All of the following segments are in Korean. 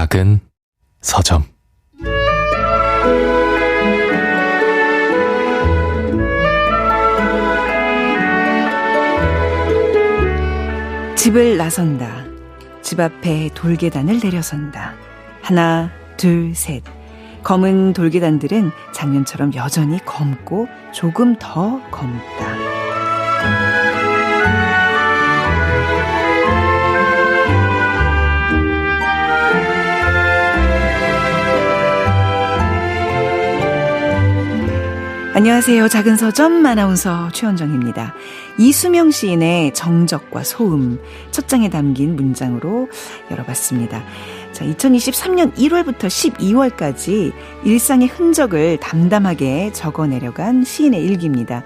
작은 서점. 집을 나선다. 집 앞에 돌계단을 내려선다. 하나, 둘, 셋. 검은 돌계단들은 작년처럼 여전히 검고 조금 더 검다. 안녕하세요. 작은 서점 아나운서 최원정입니다. 이수명 시인의 정적과 소음 첫 장에 담긴 문장으로 열어봤습니다. 자, 2023년 1월부터 12월까지 일상의 흔적을 담담하게 적어내려간 시인의 일기입니다.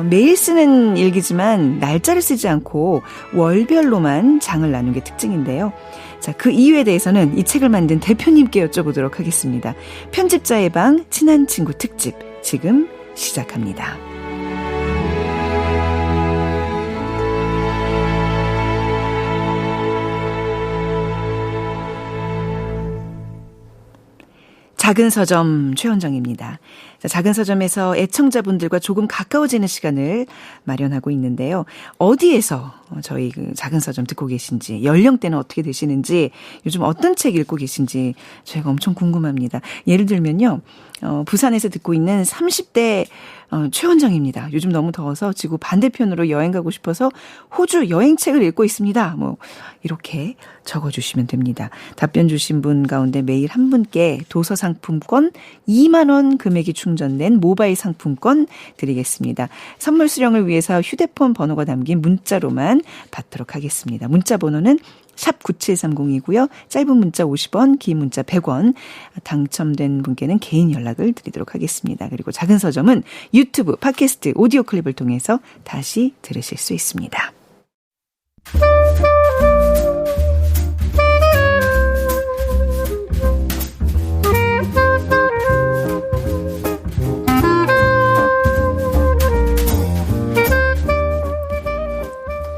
매일 쓰는 일기지만 날짜를 쓰지 않고 월별로만 장을 나눈 게 특징인데요. 자, 그 이유에 대해서는 이 책을 만든 대표님께 여쭤보도록 하겠습니다. 편집자의 방 친한 친구 특집 지금 시작합니다. 작은 서점 최원정입니다. 자, 작은 서점에서 애청자분들과 조금 가까워지는 시간을 마련하고 있는데요. 어디에서 저희 그 작은 서점 듣고 계신지, 연령대는 어떻게 되시는지, 요즘 어떤 책 읽고 계신지 저희가 엄청 궁금합니다. 예를 들면요. 부산에서 듣고 있는 30대 최원정입니다. 요즘 너무 더워서 지구 반대편으로 여행 가고 싶어서 호주 여행책을 읽고 있습니다. 뭐 이렇게 적어주시면 됩니다. 답변 주신 분 가운데 매일 한 분께 도서 상품권 2만 원 금액이 충전된 모바일 상품권 드리겠습니다. 선물 수령을 위해서 휴대폰 번호가 담긴 문자로만 받도록 하겠습니다. 문자 번호는 샵 9730이고요. 짧은 문자 50원, 긴 문자 100원. 당첨된 분께는 개인 연락을 드리도록 하겠습니다. 그리고 작은 서점은 유튜브, 팟캐스트, 오디오 클립을 통해서 다시 들으실 수 있습니다.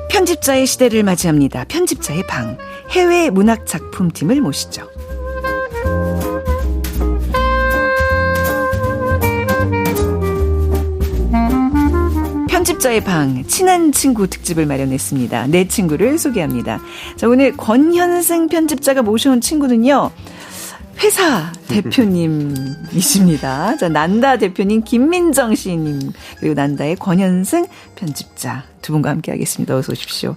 편집자의 시대를 맞이합니다. 편집자의 방, 해외 문학 작품팀을 모시죠. 편집자의 방, 친한 친구 특집을 마련했습니다. 내 친구를 소개합니다. 자, 오늘 권현승 편집자가 모셔온 친구는요. 회사 대표님이십니다. 자, 난다 대표님 김민정 시인님, 그리고 난다의 권현승 편집자 두 분과 함께 하겠습니다. 어서 오십시오.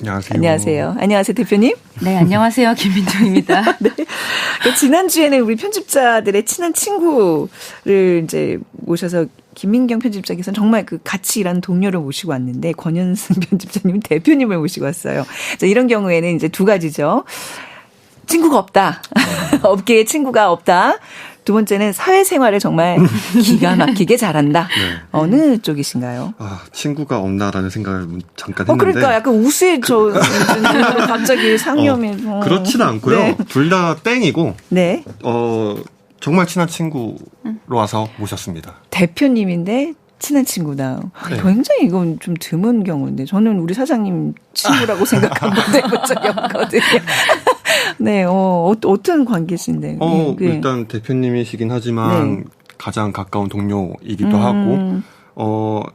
안녕하세요. 안녕하세요. 안녕하세요, 대표님. 네, 안녕하세요. 김민정입니다. 네. 그러니까 지난주에는 우리 편집자들의 친한 친구를 이제 모셔서 김민경 편집자께서는 정말 그 같이 일하는 동료를 모시고 왔는데 권현승 편집자님 대표님을 모시고 왔어요. 자, 이런 경우에는 이제 두 가지죠. 친구가 없다. 업계에 친구가 없다. 두 번째는 사회생활을 정말 기가 막히게 잘한다. 네. 어느 쪽이신가요? 친구가 없나라는 생각을 잠깐 했는데. 그러니까 약간 우스해져. 갑자기 상념에서. 그렇지는 않고요. 네. 둘 다 땡이고. 네. 정말 친한 친구로 와서 모셨습니다. 대표님인데 친한 친구다. 네. 굉장히 이건 좀 드문 경우인데 저는 우리 사장님 친구라고 생각하고 해본 적이 없거든요. 네, 어떤 관계신데? 네. 일단 대표님이시긴 하지만 네. 가장 가까운 동료이기도 하고,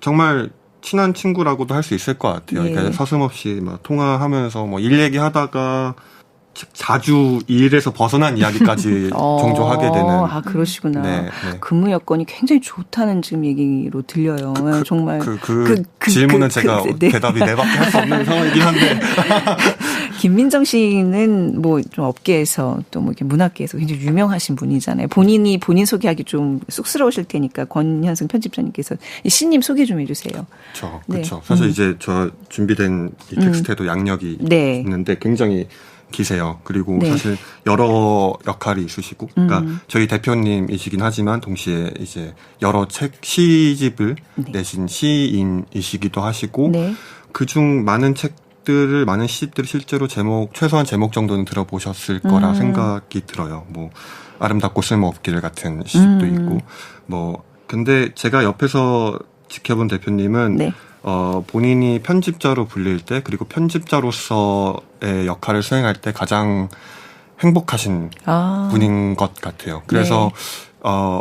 정말 친한 친구라고도 할 수 있을 것 같아요. 네. 그러니까 서슴없이 막 통화하면서 뭐 일 얘기하다가 자주 일에서 벗어난 이야기까지 종종 하게 되는. 아, 그러시구나. 네, 네. 근무 여건이 굉장히 좋다는 지금 얘기로 들려요. 정말. 질문은 제가 대답이 네 밖에 할 수 없는 상황이긴 한데. 김민정 씨는 뭐 좀 업계에서 또 뭐 이렇게 문학계에서 굉장히 유명하신 분이잖아요. 본인이 본인 소개하기 좀 쑥스러우실 테니까 권현승 편집자님께서 시님 소개 좀 해주세요. 그렇죠. 네. 사실 이제 저 준비된 이 텍스트에도 양력이 네. 있는데 굉장히 기세요. 그리고 네. 사실 여러 역할이 있으시고, 그러니까 저희 대표님이시긴 하지만 동시에 이제 여러 시집을 네. 내신 시인이시기도 하시고, 네. 그중 많은 시집들을 실제로 최소한 제목 정도는 들어보셨을 거라 생각이 들어요. 뭐 아름답고 쓸모없기를 같은 시집도 있고, 근데 제가 옆에서 지켜본 대표님은 네. 본인이 편집자로 불릴 때, 그리고 편집자로서의 역할을 수행할 때 가장 행복하신 분인 것 같아요. 그래서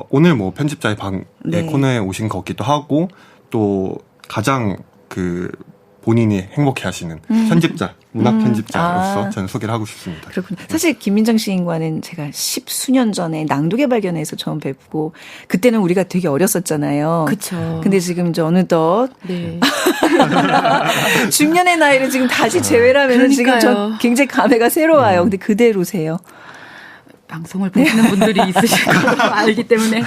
오늘 뭐 편집자의 방의 코너에 오신 거기도 하고 또 가장 본인이 행복해하시는 편집자, 문학 편집자로서 저는 소개를 하고 싶습니다. 그렇군요. 사실 김민정 시인과는 제가 10수년 전에 낭독의 발견에서 처음 뵙고 그때는 우리가 되게 어렸었잖아요. 그렇죠. 근데 지금 이제 어느덧 중년의 나이를 지금 다시 제외하면 지금 저 굉장히 감회가 새로워요. 근데 그대로세요. 방송을 보시는 분들이 있으실 거라고 알기 때문에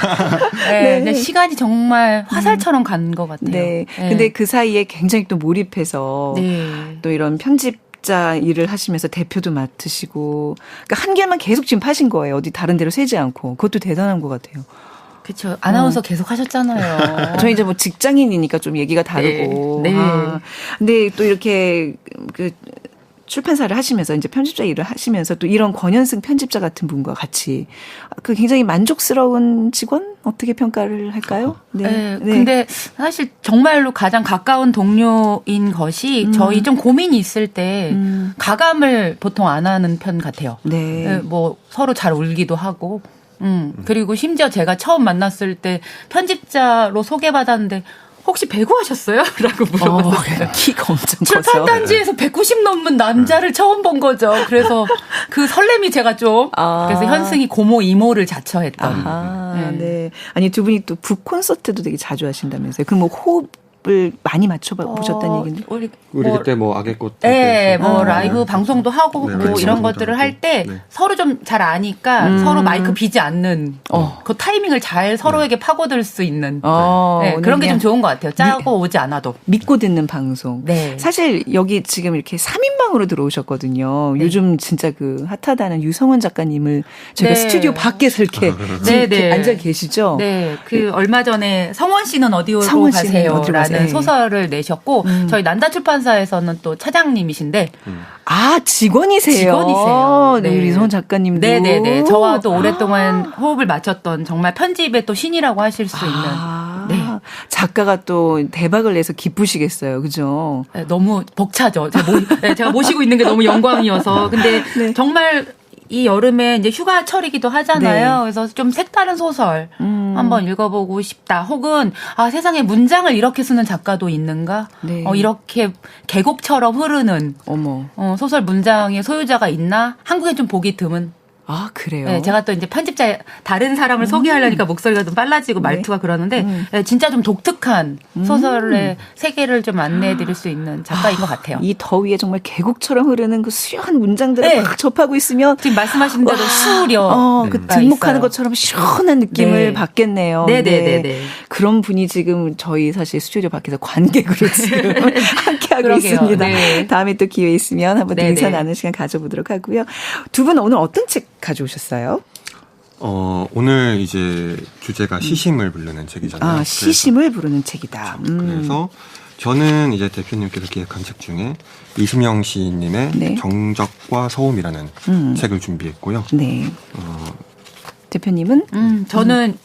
네, 시간이 정말 화살처럼 간 것 같아요. 네. 근데 그 사이에 굉장히 또 몰입해서 또 이런 편집자 일을 하시면서 대표도 맡으시고 그러니까 한 개만 계속 지금 파신 거예요. 어디 다른 데로 새지 않고. 그것도 대단한 것 같아요. 그렇죠. 아나운서 계속 하셨잖아요. 저희 이제 뭐 직장인이니까 좀 얘기가 다르고. 네. 근데 또 이렇게 출판사를 하시면서 이제 편집자 일을 하시면서 또 이런 권현승 편집자 같은 분과 같이 굉장히 만족스러운 직원 어떻게 평가를 할까요? 네. 근데 사실 정말로 가장 가까운 동료인 것이 저희 좀 고민이 있을 때 가감을 보통 안 하는 편 같아요. 네. 뭐 서로 잘 울기도 하고. 그리고 심지어 제가 처음 만났을 때 편집자로 소개받았는데 혹시 배구 하셨어요? 라고 물어봤어요. 키가 엄청 커서. 출판단지에서 190 넘는 남자를 처음 본 거죠. 그래서 그 설렘이 제가 좀 그래서 현승이 고모 이모를 자처했던. 네. 아니 두 분이 또 북 콘서트도 되게 자주 하신다면서요. 그럼 뭐 호흡을 많이 맞춰보셨다는 얘기인데. 우리 그때 뭐 악의꽃. 네, 뭐 라이브 방송도 하고 뭐 이런 것들을 할 때 서로 좀 잘 아니까 서로 마이크 비지 않는 그 타이밍을 잘 서로에게 파고들 수 있는 그런 게 좀 좋은 것 같아요. 짜고 오지 않아도. 믿고 듣는 방송. 네. 사실 여기 지금 이렇게 3인방으로 들어오셨거든요. 요즘 진짜 핫하다는 유성원 작가님을 저희가 스튜디오 밖에서 이렇게, 이렇게 앉아 계시죠? 네. 얼마 전에 성원 씨는 어디로 가세요? 라는 소설을 내셨고 저희 난다 출판사에서는 또 차장님이신데 직원이세요. 네. 우리 성 작가님도. 네네네. 저와도 오랫동안 호흡을 맞췄던 정말 편집의 또 신이라고 하실 수 있는. 네. 작가가 또 대박을 내서 기쁘시겠어요. 그죠? 네, 너무 벅차죠. 제가 모시고 있는 게 너무 영광이어서. 근데 정말 이 여름에 이제 휴가철이기도 하잖아요. 그래서 좀 색다른 소설 한번 읽어보고 싶다. 혹은 세상에 문장을 이렇게 쓰는 작가도 있는가? 이렇게 계곡처럼 흐르는 소설 문장의 소유자가 있나? 한국에 좀 보기 드문. 그래요? 네, 제가 또 이제 편집자 다른 사람을 소개하려니까 목소리가 좀 빨라지고 말투가 그러는데 진짜 좀 독특한 소설의 세계를 좀 안내해 드릴 수 있는 작가인 것 같아요. 이 더위에 정말 계곡처럼 흐르는 그 수려한 문장들을 막 접하고 있으면 지금 말씀하신 대로 수려 등목하는 것처럼 시원한 느낌을 받겠네요. 네네네. 그런 분이 지금 저희 사실 스튜디오 밖에서 관객으로 지금 함께하고 있습니다. 네. 다음에 또 기회 있으면 한번 인사 나누는 시간 가져보도록 하고요. 두 분 오늘 어떤 책 가져오셨어요? 오늘 이제 주제가 시심을 부르는 책이잖아요. 시심을 부르는 책이다. 그래서 저는 이제 대표님께서 기획한 책 중에 이수명 시인님의 정적과 서움이라는 책을 준비했고요. 네. 대표님은? 저는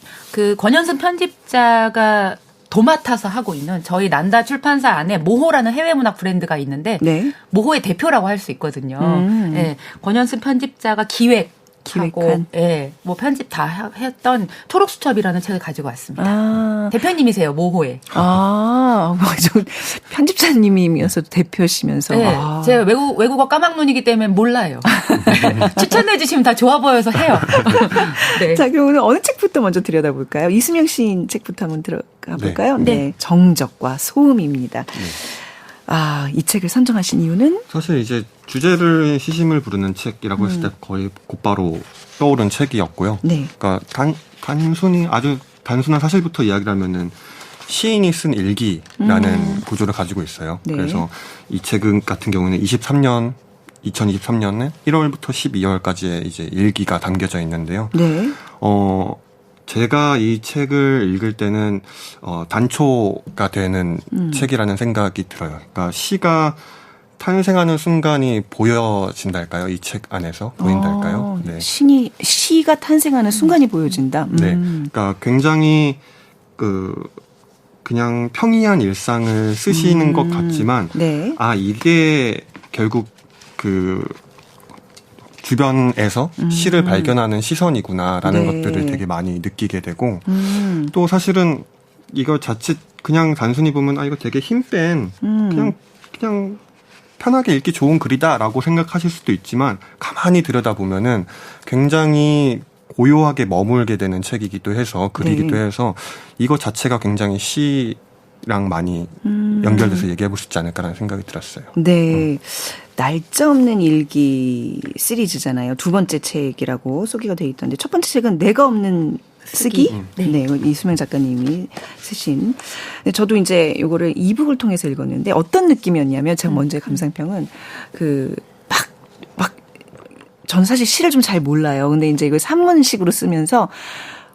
권현승 편집자가 도맡아서 하고 있는 저희 난다 출판사 안에 모호라는 해외문학 브랜드가 있는데 모호의 대표라고 할 수 있거든요. 네, 권현승 편집자가 기획하고 뭐 편집 다 했던 초록수첩이라는 책을 가지고 왔습니다. 대표님이세요, 모호의. 편집자님이면서도 대표시면서. 네, 제가 외국어 까막눈이기 때문에 몰라요. 추천해 주시면 다 좋아 보여서 해요. 네. 자, 그럼 오늘 어느 책부터 먼저 들여다볼까요? 이수명 시인 책부터 한번 들어가 볼까요? 네. 정적과 소음입니다. 이 책을 선정하신 이유는? 사실 이제 주제를 시심을 부르는 책이라고 했을 때 거의 곧바로 떠오른 책이었고요. 그러니까 아주 단순한 사실부터 이야기를 하면은 시인이 쓴 일기라는 구조를 가지고 있어요. 그래서 이 책 같은 경우는 2023년에 1월부터 12월까지의 이제 일기가 담겨져 있는데요. 제가 이 책을 읽을 때는 단초가 되는 책이라는 생각이 들어요. 그러니까 시가 탄생하는 순간이 보여진달까요? 이 책 안에서 보인달까요? 시가 탄생하는 순간이 보여진다. 그러니까 굉장히 그냥 평이한 일상을 쓰시는 것 같지만 이게 결국 주변에서 시를 발견하는 시선이구나라는 네. 것들을 되게 많이 느끼게 되고 또 사실은 이거 자칫 그냥 단순히 보면 이거 되게 힘 뺀 그냥 편하게 읽기 좋은 글이다라고 생각하실 수도 있지만 가만히 들여다보면은 굉장히 고요하게 머물게 되는 책이기도 해서 글이기도 네. 해서 이거 자체가 굉장히 시랑 많이 연결돼서 얘기해 볼 수 있지 않을까라는 생각이 들었어요. 네. 날짜 없는 일기 시리즈잖아요. 두 번째 책이라고 소개가 돼 있던데 첫 번째 책은 내가 없는 쓰기? 네. 이수명 작가님이 쓰신. 저도 이제 요거를 이북을 통해서 읽었는데 어떤 느낌이었냐면 제가 먼저 감상평은 전 사실 시를 좀 잘 몰라요. 근데 이제 이걸 산문식으로 쓰면서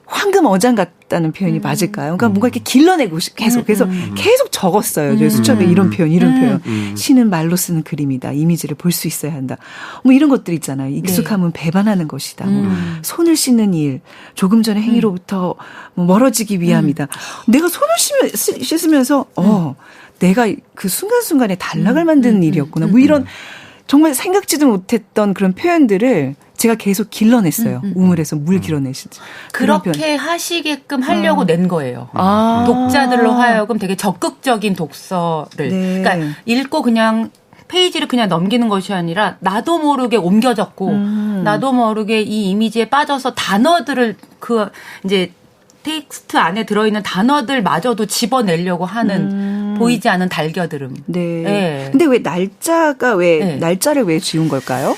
황금 어장 같다는 표현이 맞을까요? 그러니까 뭔가 이렇게 길러내고 계속 그래서 계속 적었어요. 저희 수첩에 이런 표현. 시는 말로 쓰는 그림이다. 이미지를 볼 수 있어야 한다. 뭐 이런 것들 있잖아요. 익숙함은 배반하는 것이다. 뭐 손을 씻는 일, 조금 전의 행위로부터 뭐 멀어지기 위함이다. 내가 손을 씻으면서 내가 그 순간순간에 단락을 만드는 일이었구나. 뭐 이런 정말 생각지도 못했던 그런 표현들을 제가 계속 길러냈어요. 우물에서 물 길어내시지. 그렇게 하시게끔 하려고 낸 거예요. 독자들로 하여금 되게 적극적인 독서를. 네. 그러니까 읽고 그냥 페이지를 그냥 넘기는 것이 아니라 나도 모르게 옮겨졌고 나도 모르게 이 이미지에 빠져서 단어들을 이제 텍스트 안에 들어있는 단어들마저도 집어내려고 하는 보이지 않은 달겨들음. 네. 네. 근데 왜 날짜를 왜 지운 걸까요?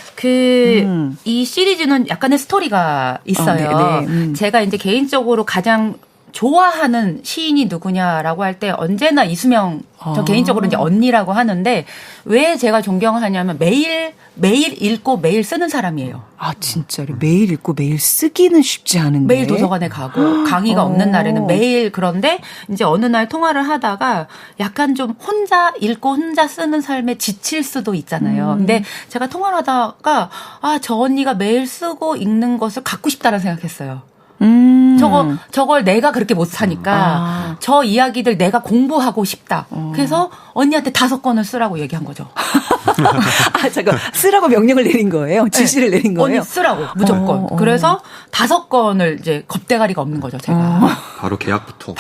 이 시리즈는 약간의 스토리가 있어요. 제가 이제 개인적으로 가장 좋아하는 시인이 누구냐라고 할 때 언제나 이수명, 저 개인적으로 이제 언니라고 하는데 왜 제가 존경하냐면 매일 읽고 매일 쓰는 사람이에요. 진짜로 매일 읽고 매일 쓰기는 쉽지 않은데. 매일 도서관에 가고 강의가 없는 날에는 매일 그런데 이제 어느 날 통화를 하다가 약간 좀 혼자 읽고 혼자 쓰는 삶에 지칠 수도 있잖아요. 근데 제가 통화를 하다가 저 언니가 매일 쓰고 읽는 것을 갖고 싶다는 생각했어요. 저걸 내가 그렇게 못 사니까 저 이야기들 내가 공부하고 싶다. 그래서 언니한테 5권을 쓰라고 얘기한 거죠. 잠깐 쓰라고 명령을 내린 거예요? 지시를 내린 거예요? 언니 쓰라고 무조건. 그래서 5권을 이제 겁대가리가 없는 거죠. 제가. 바로 계약부터.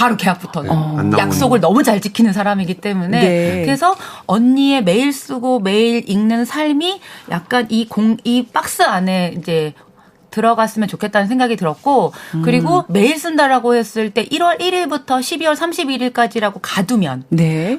약속을 너무 잘 지키는 사람이기 때문에. 네. 그래서 언니의 매일 쓰고 매일 읽는 삶이 약간 이 박스 안에 이제 들어갔으면 좋겠다는 생각이 들었고 그리고 매일 쓴다라고 했을 때 1월 1일부터 12월 31일까지라고 가두면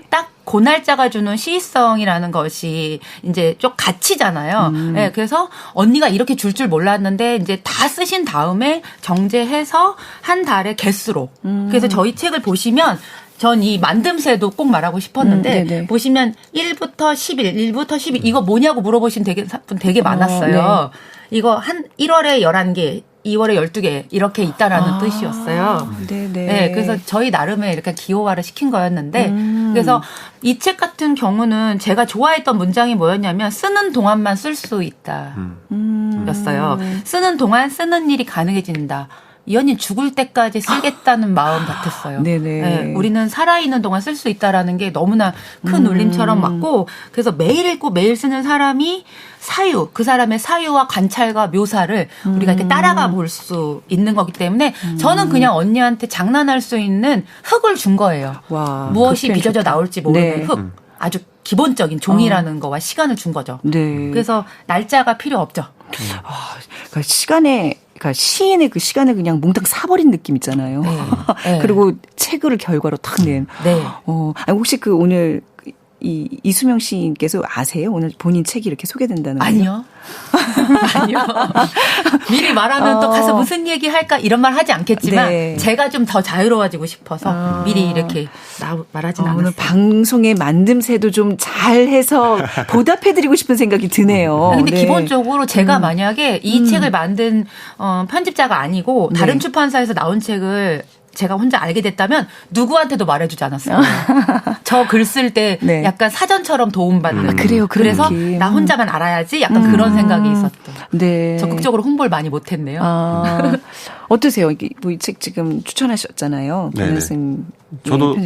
딱 그 날짜가 주는 시의성이라는 것이 이제 좀 가치잖아요. 네, 그래서 언니가 이렇게 줄 몰랐는데 이제 다 쓰신 다음에 정제해서 한 달에 개수로. 그래서 저희 책을 보시면 전 이 만듦새도 꼭 말하고 싶었는데 보시면 1부터 11, 1부터 12 이거 뭐냐고 물어보신 분 되게 많았어요. 이거 1월에 11개, 2월에 12개 이렇게 있다라는 뜻이었어요. 네, 그래서 저희 나름의 이렇게 기호화를 시킨 거였는데 그래서 이 책 같은 경우는 제가 좋아했던 문장이 뭐였냐면 쓰는 동안만 쓸 수 있다 였어요. 쓰는 동안 쓰는 일이 가능해진다. 이 언니 죽을 때까지 쓰겠다는 마음 같았어요. 네, 우리는 살아있는 동안 쓸 수 있다라는 게 너무나 큰 울림처럼 맞고 그래서 매일 읽고 매일 쓰는 사람이 그 사람의 사유와 관찰과 묘사를 우리가 이렇게 따라가 볼 수 있는 거기 때문에 저는 그냥 언니한테 장난할 수 있는 흙을 준 거예요. 무엇이 빚어져 나올지 모르는 흙. 아주 기본적인 종이라는 거와 시간을 준 거죠. 그래서 날짜가 필요 없죠. 그러니까 시인의 그 시간을 그냥 몽땅 사버린 느낌 있잖아요. 그리고 책을 결과로 탁 낸. 혹시 오늘 이수명 시인께서 아세요? 오늘 본인 책이 이렇게 소개된다는 거? 아니요. 미리 말하면 또 가서 무슨 얘기 할까 이런 말 하지 않겠지만 제가 좀 더 자유로워지고 싶어서 미리 이렇게 말하진 않았어요. 오늘 방송의 만듦새도 좀 잘해서 보답해드리고 싶은 생각이 드네요. 근데 기본적으로 제가 만약에 이 책을 만든 편집자가 아니고 다른 출판사에서 나온 책을 제가 혼자 알게 됐다면 누구한테도 말해주지 않았어요. 저 글 쓸 때 약간 사전처럼 도움받는. 그래서 느낌. 나 혼자만 알아야지 약간 그런 생각이 있었던. 적극적으로 홍보를 많이 못했네요. 어떠세요? 이 책 지금 추천하셨잖아요. 저도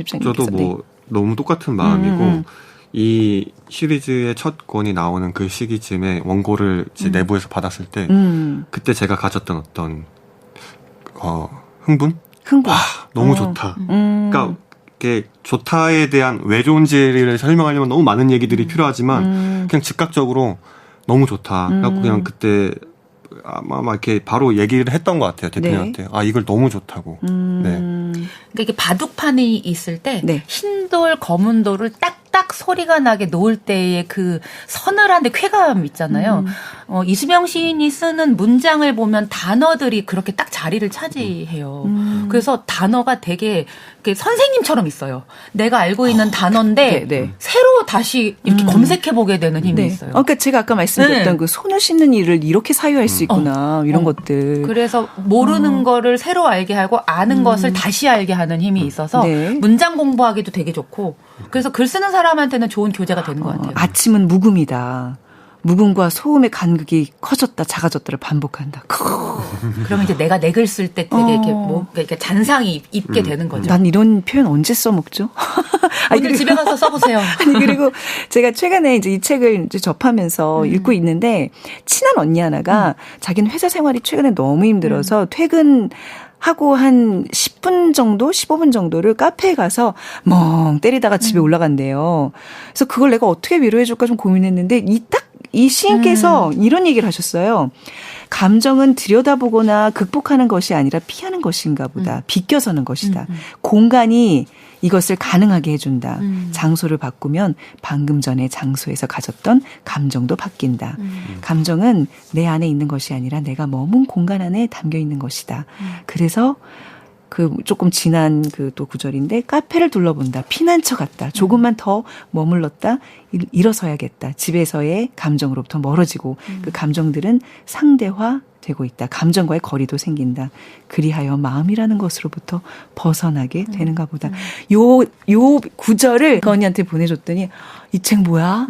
뭐 너무 똑같은 마음이고 이 시리즈의 첫 권이 나오는 그 시기쯤에 원고를 이제 내부에서 받았을 때 그때 제가 가졌던 어떤 흥분? 너무 좋다. 그러니까 이게 좋다에 대한 왜 좋은지를 설명하려면 너무 많은 얘기들이 필요하지만 그냥 즉각적으로 너무 좋다. 그래갖고 그냥 그때 아마 이렇게 바로 얘기를 했던 것 같아요, 대표님한테. 네. 이걸 너무 좋다고. 네. 그러니까 이게 바둑판이 있을 때 네. 흰돌, 검은돌을 딱딱 소리가 나게 놓을 때의 그 서늘한데 쾌감 있잖아요. 이수명 시인이 쓰는 문장을 보면 단어들이 그렇게 딱 자리를 차지해요. 그래서 단어가 되게 선생님처럼 있어요. 내가 알고 있는 단어인데 네. 새로 다시 이렇게 검색해보게 되는 힘이 있어요. 그러니까 제가 아까 말씀드렸던 그 손을 씻는 일을 이렇게 사유할 수 있구나. 이런 것들. 그래서 모르는 거를 새로 알게 하고 아는 것을 다시 알게 하는 힘이 있어서 문장 공부하기도 되게 좋고 그래서 글 쓰는 사람한테는 좋은 교재가 되는 것 같아요. 아침은 묵음이다. 묵음과 소음의 간극이 커졌다 작아졌다를 반복한다. 그러면 이제 내가 내 글 쓸 때 되게 이렇게 잔상이 있게 되는 거죠. 난 이런 표현 언제 써먹죠? 오늘 집에 가서 써보세요. 그리고 제가 최근에 이제 이 책을 이제 접하면서 읽고 있는데 친한 언니 하나가 자기는 회사 생활이 최근에 너무 힘들어서 퇴근하고 한 10분 정도, 15분 정도를 카페에 가서 멍 때리다가 집에 올라간대요. 그래서 그걸 내가 어떻게 위로해줄까 좀 고민했는데 이 시인께서 이런 얘기를 하셨어요. 감정은 들여다보거나 극복하는 것이 아니라 피하는 것인가 보다. 비껴서는 것이다. 공간이 이것을 가능하게 해준다. 장소를 바꾸면 방금 전에 장소에서 가졌던 감정도 바뀐다. 감정은 내 안에 있는 것이 아니라 내가 머문 공간 안에 담겨 있는 것이다. 그래서 그 조금 지난 그 또 구절인데 카페를 둘러본다. 피난처 같다. 조금만 더 머물렀다. 일어서야겠다. 집에서의 감정으로부터 멀어지고 그 감정들은 상대화되고 있다. 감정과의 거리도 생긴다. 그리하여 마음이라는 것으로부터 벗어나게 되는가 보다. 요 구절을 그 언니한테 보내줬더니 이 책 뭐야?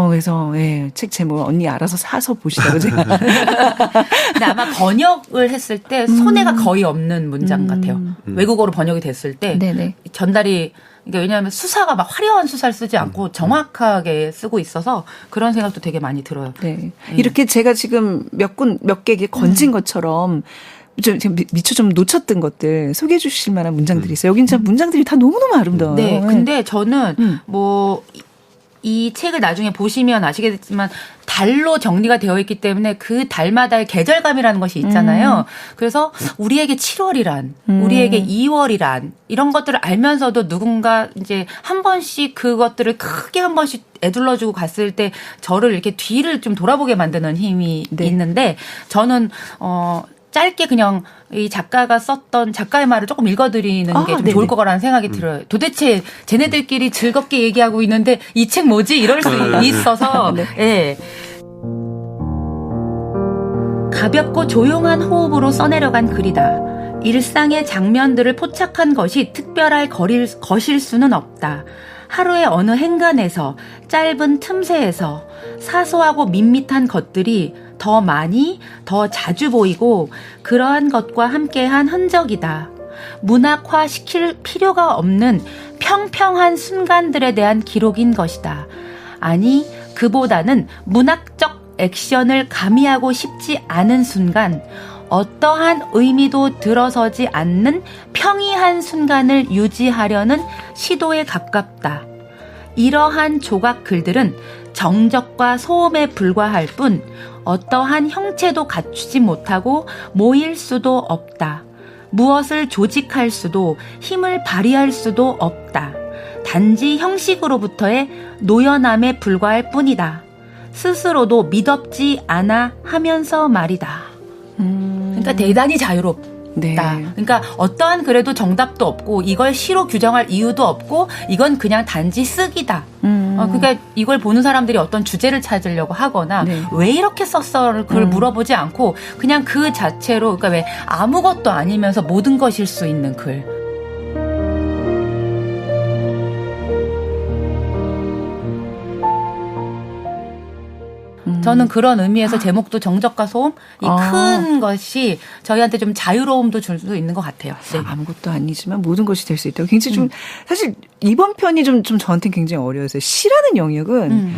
그래서 책 제목 언니 알아서 사서 보시라고 제가. 근데 아마 번역을 했을 때 손해가 거의 없는 문장 같아요. 외국어로 번역이 됐을 때 전달이 그러니까 왜냐하면 수사가 막 화려한 수사를 쓰지 않고 정확하게 쓰고 있어서 그런 생각도 되게 많이 들어요. 네. 이렇게 제가 지금 몇 개 건진 것처럼 좀 미처 좀 놓쳤던 것들 소개해 주실 만한 문장들이 있어요. 여긴 진짜 문장들이 다 너무너무 아름다워요. 네. 근데 저는 이 책을 나중에 보시면 아시겠지만 달로 정리가 되어 있기 때문에 그 달마다의 계절감이라는 것이 있잖아요. 그래서 우리에게 7월이란, 우리에게 2월이란 이런 것들을 알면서도 누군가 이제 한 번씩 그것들을 크게 한 번씩 애둘러주고 갔을 때 저를 이렇게 뒤를 좀 돌아보게 만드는 힘이 있는데 저는 짧게 그냥 이 작가가 썼던 작가의 말을 조금 읽어드리는 게 좀 좋을 거라는 생각이 들어요. 도대체 쟤네들끼리 즐겁게 얘기하고 있는데 이 책 뭐지? 이럴 수 있어서. 네. 가볍고 조용한 호흡으로 써내려간 글이다. 일상의 장면들을 포착한 것이 특별할 것일 수는 없다. 하루의 어느 행간에서 짧은 틈새에서 사소하고 밋밋한 것들이 더 많이, 더 자주 보이고 그러한 것과 함께한 흔적이다. 문학화시킬 필요가 없는 평평한 순간들에 대한 기록인 것이다. 아니, 그보다는 문학적 액션을 가미하고 싶지 않은 순간, 어떠한 의미도 들어서지 않는 평이한 순간을 유지하려는 시도에 가깝다. 이러한 조각 글들은 정적과 소음에 불과할 뿐 어떠한 형체도 갖추지 못하고 모일 수도 없다. 무엇을 조직할 수도 힘을 발휘할 수도 없다. 단지 형식으로부터의 노연함에 불과할 뿐이다. 스스로도 미덥지 않아 하면서 말이다. 그러니까 대단히 자유롭다. 네. 그러니까 어떠한 글에도 정답도 없고 이걸 시로 규정할 이유도 없고 이건 그냥 단지 쓰기다. 그러니까 이걸 보는 사람들이 어떤 주제를 찾으려고 하거나 왜 이렇게 썼어를 그걸 물어보지 않고 그냥 그 자체로 그러니까 왜 아무것도 아니면서 모든 것일 수 있는 글. 저는 그런 의미에서 제목도 정적과 소음 이 큰 것이 저희한테 좀 자유로움도 줄 수 있는 것 같아요. 네. 아무것도 아니지만 모든 것이 될 수 있다고. 굉장히 좀 사실 이번 편이 좀 저한테는 굉장히 어려워서 시라는 영역은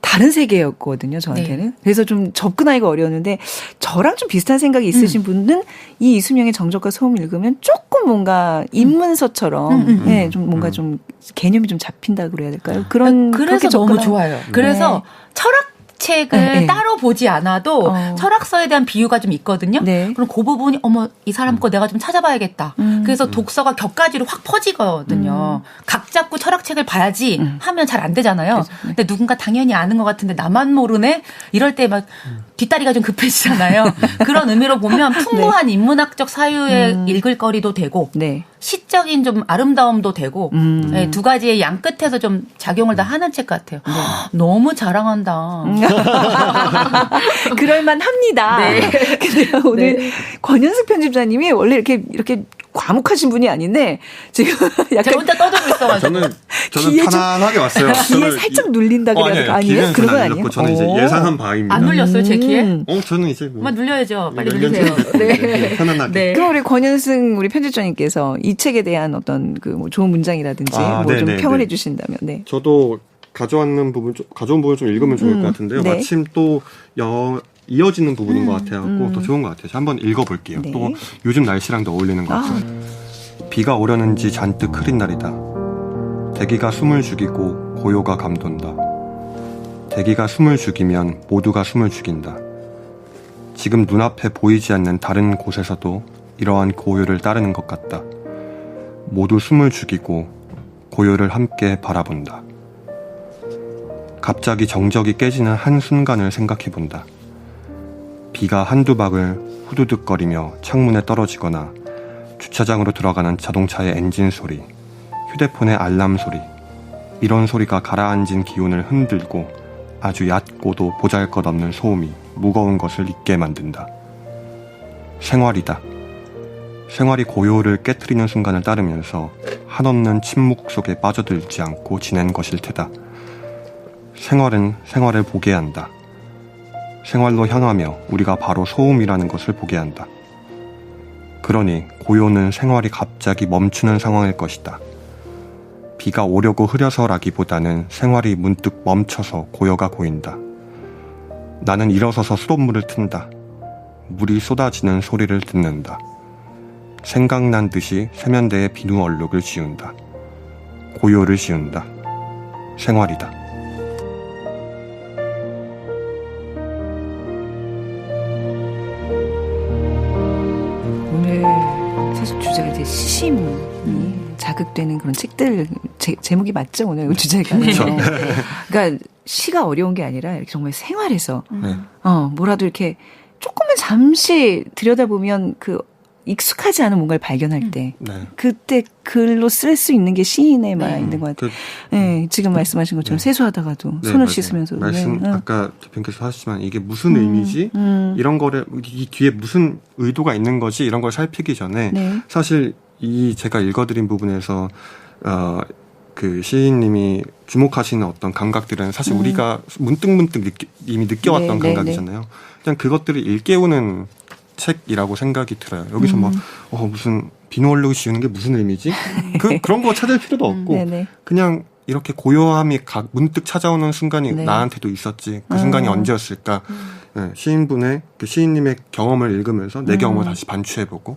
다른 세계였거든요, 저한테는. 네. 그래서 좀 접근하기가 어려웠는데 저랑 좀 비슷한 생각이 있으신 분은 이 이수명의 정적과 소음을 읽으면 조금 뭔가 입문서처럼 네, 좀 뭔가 좀 개념이 좀 잡힌다 그래야 될까요? 그래서 너무 좋아요. 그래서 철학 책을 따로 보지 않아도 철학서에 대한 비유가 좀 있거든요. 네. 그럼 그 부분이 어머 이 사람 거 내가 좀 찾아봐야겠다. 그래서 독서가 격가지로 확 퍼지거든요. 각 잡고 철학책을 봐야지 하면 잘 안 되잖아요. 그렇죠. 근데 누군가 당연히 아는 것 같은데 나만 모르네? 이럴 때 막 뒷다리가 좀 급해지잖아요. 그런 의미로 보면 풍부한 인문학적 사유의 읽을 거리도 되고 시적인 좀 아름다움도 되고 네, 두 가지의 양 끝에서 좀 작용을 다 하는 책 같아요. 너무 자랑한다. 그럴만 합니다. 네. 근데 오늘 권현숙 편집자님이 원래 이렇게 과묵하신 분이 아닌데 지금 약간 제가 혼자 떠들고 있어가지고 저는 편안하게 왔어요. 귀에 살짝 눌린다 그래야 될까? 아니에요? 그런 건 아니에요? 저는 이제 예상한 바입니다. 안 눌렸어요, 제 귀에? 저는 이제 뭐 눌려야죠. 빨리 눌리세요. 네. 편안하게. 네. 그럼 우리 권현승 우리 편집자님께서 이 책에 대한 어떤 그 뭐 좋은 문장이라든지 뭐 좀 평을 해주신다면. 네. 저도 가져온 부분 좀 읽으면 좋을 것 같은데요. 네. 마침 또 이어지는 부분인 것 같아요. 더 좋은 것 같아요. 한번 읽어볼게요. 네. 또 요즘 날씨랑도 어울리는 것 같아요. 비가 오려는지 잔뜩 흐린 날이다. 대기가 숨을 죽이고 고요가 감돈다. 대기가 숨을 죽이면 모두가 숨을 죽인다. 지금 눈앞에 보이지 않는 다른 곳에서도 이러한 고요를 따르는 것 같다. 모두 숨을 죽이고 고요를 함께 바라본다. 갑자기 정적이 깨지는 한순간을 생각해본다. 비가 한두 방울 후두둑거리며 창문에 떨어지거나 주차장으로 들어가는 자동차의 엔진 소리, 휴대폰의 알람 소리, 이런 소리가 가라앉은 기운을 흔들고 아주 얕고도 보잘것없는 소음이 무거운 것을 잊게 만든다. 생활이다. 생활이 고요를 깨트리는 순간을 따르면서 한없는 침묵 속에 빠져들지 않고 지낸 것일 테다. 생활은 생활을 보게 한다. 생활로 향하며 우리가 바로 소음이라는 것을 보게 한다. 그러니 고요는 생활이 갑자기 멈추는 상황일 것이다. 비가 오려고 흐려서라기보다는 생활이 문득 멈춰서 고요가 고인다. 나는 일어서서 수돗물을 튼다. 물이 쏟아지는 소리를 듣는다. 생각난 듯이 세면대에 비누 얼룩을 지운다. 고요를 지운다. 생활이다. 오늘 사실 주제가 이제 시심이 자극되는 그런 책들 제목이 맞죠? 오늘 주제가. 그렇죠. 그러니까 시가 어려운 게 아니라 이렇게 정말 생활에서 뭐라도 이렇게 조금만 잠시 들여다보면 그 익숙하지 않은 뭔가를 발견할 때 그때 글로 쓸 수 있는 게 시인에만 있는 것 같아요. 네, 지금 말씀하신 것처럼 세수하다가도 손을 씻으면서 아까 대표님께서 하시지만 이게 무슨 의미지? 이런 거를 이 뒤에 무슨 의도가 있는 거지? 이런 걸 살피기 전에 사실 이 제가 읽어드린 부분에서 그 시인님이 주목하시는 어떤 감각들은 사실 우리가 문득문득 이미 느껴왔던 감각이잖아요. 그냥 그것들을 일깨우는 책이라고 생각이 들어요. 여기서 무슨 비누 얼룩을 지우는 게 무슨 의미지? 그런 거 찾을 필요도 없고 그냥 이렇게 고요함이 문득 찾아오는 순간이 나한테도 있었지. 그 순간이 언제였을까? 네, 시인분의 그 시인님의 경험을 읽으면서 내 경험을 다시 반추해보고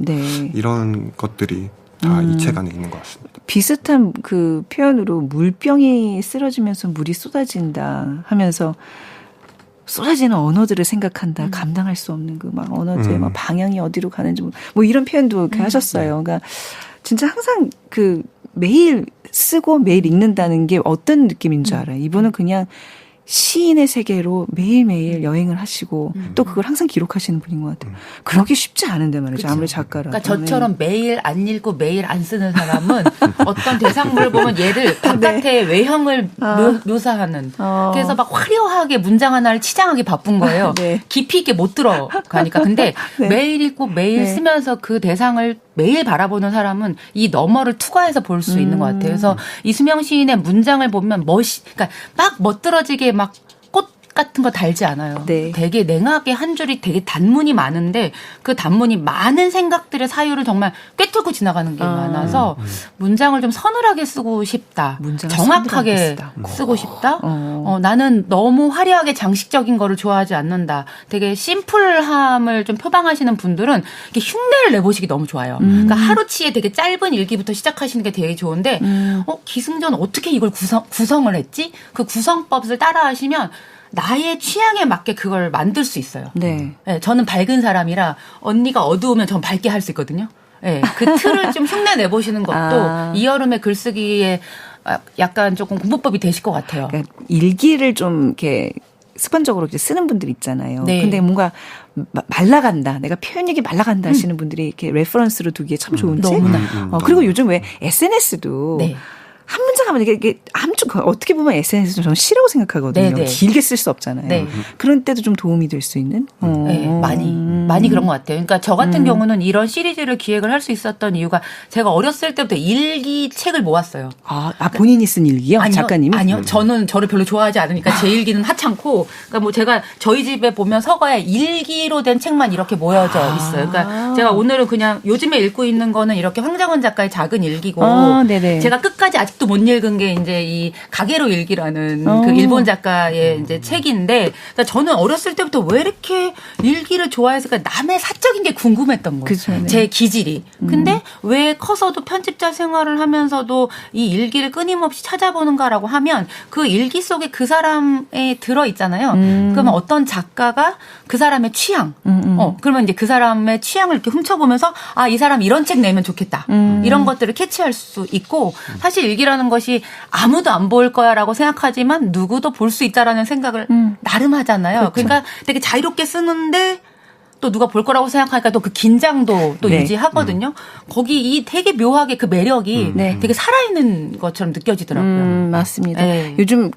이런 것들이 다 이 책 안에 있는 것 같습니다. 비슷한 그 표현으로 물병이 쓰러지면서 물이 쏟아진다 하면서 쏟아지는 언어들을 생각한다. 감당할 수 없는 그 막 언어들의 막 방향이 어디로 가는지 뭐 이런 표현도 이렇게 하셨어요. 그러니까 진짜 항상 그 매일 쓰고 매일 읽는다는 게 어떤 느낌인 줄 알아요. 이분은 그냥 시인의 세계로 매일매일 여행을 하시고 또 그걸 항상 기록하시는 분인 것 같아요. 그러기 쉽지 않은데 말이죠. 그치. 아무리 작가라도. 그러니까 저처럼 매일 안 읽고 매일 안 쓰는 사람은 어떤 대상물을 보면 얘를 바깥의 외형을 묘사하는 그래서 막 화려하게 문장 하나를 치장하기 바쁜 거예요. 깊이 있게 못 들어가니까. 근데 매일 읽고 매일 쓰면서 그 대상을 매일 바라보는 사람은 이 너머를 투과해서 볼 수 있는 것 같아요. 그래서 이수명 시인의 문장을 보면 그러니까 막 멋들어지게 막 같은 거 달지 않아요. 네. 되게 냉하게 한 줄이 되게 단문이 많은데 그 단문이 많은 생각들의 사유를 정말 꿰뚫고 지나가는 게 많아서 문장을 좀 서늘하게 쓰고 싶다. 정확하게 쓰고 싶다. 나는 너무 화려하게 장식적인 거를 좋아하지 않는다. 되게 심플함을 좀 표방하시는 분들은 이렇게 흉내를 내보시기 너무 좋아요. 그러니까 하루치에 되게 짧은 일기부터 시작하시는 게 되게 좋은데 기승전 어떻게 이걸 구성을 했지? 그 구성법을 따라하시면 나의 취향에 맞게 그걸 만들 수 있어요. 네. 네, 저는 밝은 사람이라 언니가 어두우면 전 밝게 할 수 있거든요. 네, 그 틀을 좀 흉내 내보시는 것도 이 여름에 글쓰기에 약간 조금 공부법이 되실 것 같아요. 그러니까 일기를 좀 이렇게 습관적으로 이제 쓰는 분들 있잖아요. 네. 근데 뭔가 말라간다. 내가 표현력이 말라간다 하시는 분들이 이렇게 레퍼런스로 두기에 참 좋은 책. 그리고 요즘 왜 SNS도 네. 한 문장 하면 이게 어떻게 보면 SNS는 저는 싫다고 생각하거든요. 네네. 길게 쓸 수 없잖아요. 네. 그런 때도 좀 도움이 될 수 있는. 네, 많이 그런 것 같아요. 그러니까 저 같은 경우는 이런 시리즈를 기획을 할 수 있었던 이유가 제가 어렸을 때부터 일기 책을 모았어요. 본인이 쓴 일기요? 아니요, 작가님이? 아니요. 저는 저를 별로 좋아하지 않으니까 제 일기는 하찮고, 그러니까 뭐 제가 저희 집에 보면 서가에 일기로 된 책만 이렇게 모여져 있어요. 그러니까 제가 오늘은 그냥 요즘에 읽고 있는 거는 이렇게 황정은 작가의 작은 일기고, 네네. 제가 끝까지 아직도 못 읽은 게 이제 이 가게로 일기라는 그 일본 작가의 이제 책인데, 그러니까 저는 어렸을 때부터 왜 이렇게 일기를 좋아해서 남의 사적인 게 궁금했던 거예요. 그쵸, 네. 제 기질이. 근데 왜 커서도 편집자 생활을 하면서도 이 일기를 끊임없이 찾아보는가라고 하면 그 일기 속에 그 사람에 들어 있잖아요. 그러면 어떤 작가가 그 사람의 취향, 그러면 이제 그 사람의 취향을 이렇게 훔쳐보면서 이 사람 이런 책 내면 좋겠다. 이런 것들을 캐치할 수 있고, 사실 일기라는 것이 아무도 안 볼 거야라고 생각하지만 누구도 볼 수 있다라는 생각을 나름 하잖아요. 그렇죠. 그러니까 되게 자유롭게 쓰는데 또 누가 볼 거라고 생각하니까 또 그 긴장도 또 네. 유지하거든요. 거기 이 되게 묘하게 그 매력이 되게 살아있는 것처럼 느껴지더라고요. 맞습니다. 네. 요즘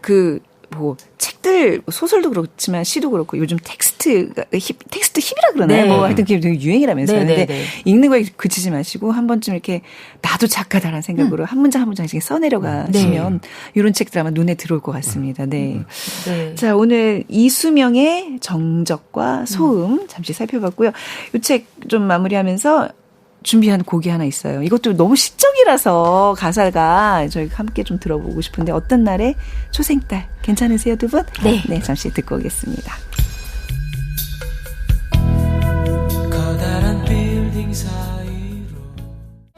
책들, 소설도 그렇지만 시도 그렇고 요즘 텍스트 힙이라 그러나요? 네. 하여튼 그게 되게 유행이라면서요. 네, 근데 네, 네. 읽는 거에 그치지 마시고 한 번쯤 이렇게 나도 작가다라는 생각으로 한 문장 한 문장씩 써내려가시면 이런 책들 아마 눈에 들어올 것 같습니다. 네. 네. 자, 오늘 이수명의 정적과 소음 잠시 살펴봤고요. 이 책 좀 마무리하면서 준비한 곡이 하나 있어요. 이것도 너무 시적이라서 가사가 저희가 함께 좀 들어보고 싶은데 어떤 날에 초생딸 괜찮으세요 두 분? 네. 네, 잠시 듣고 오겠습니다.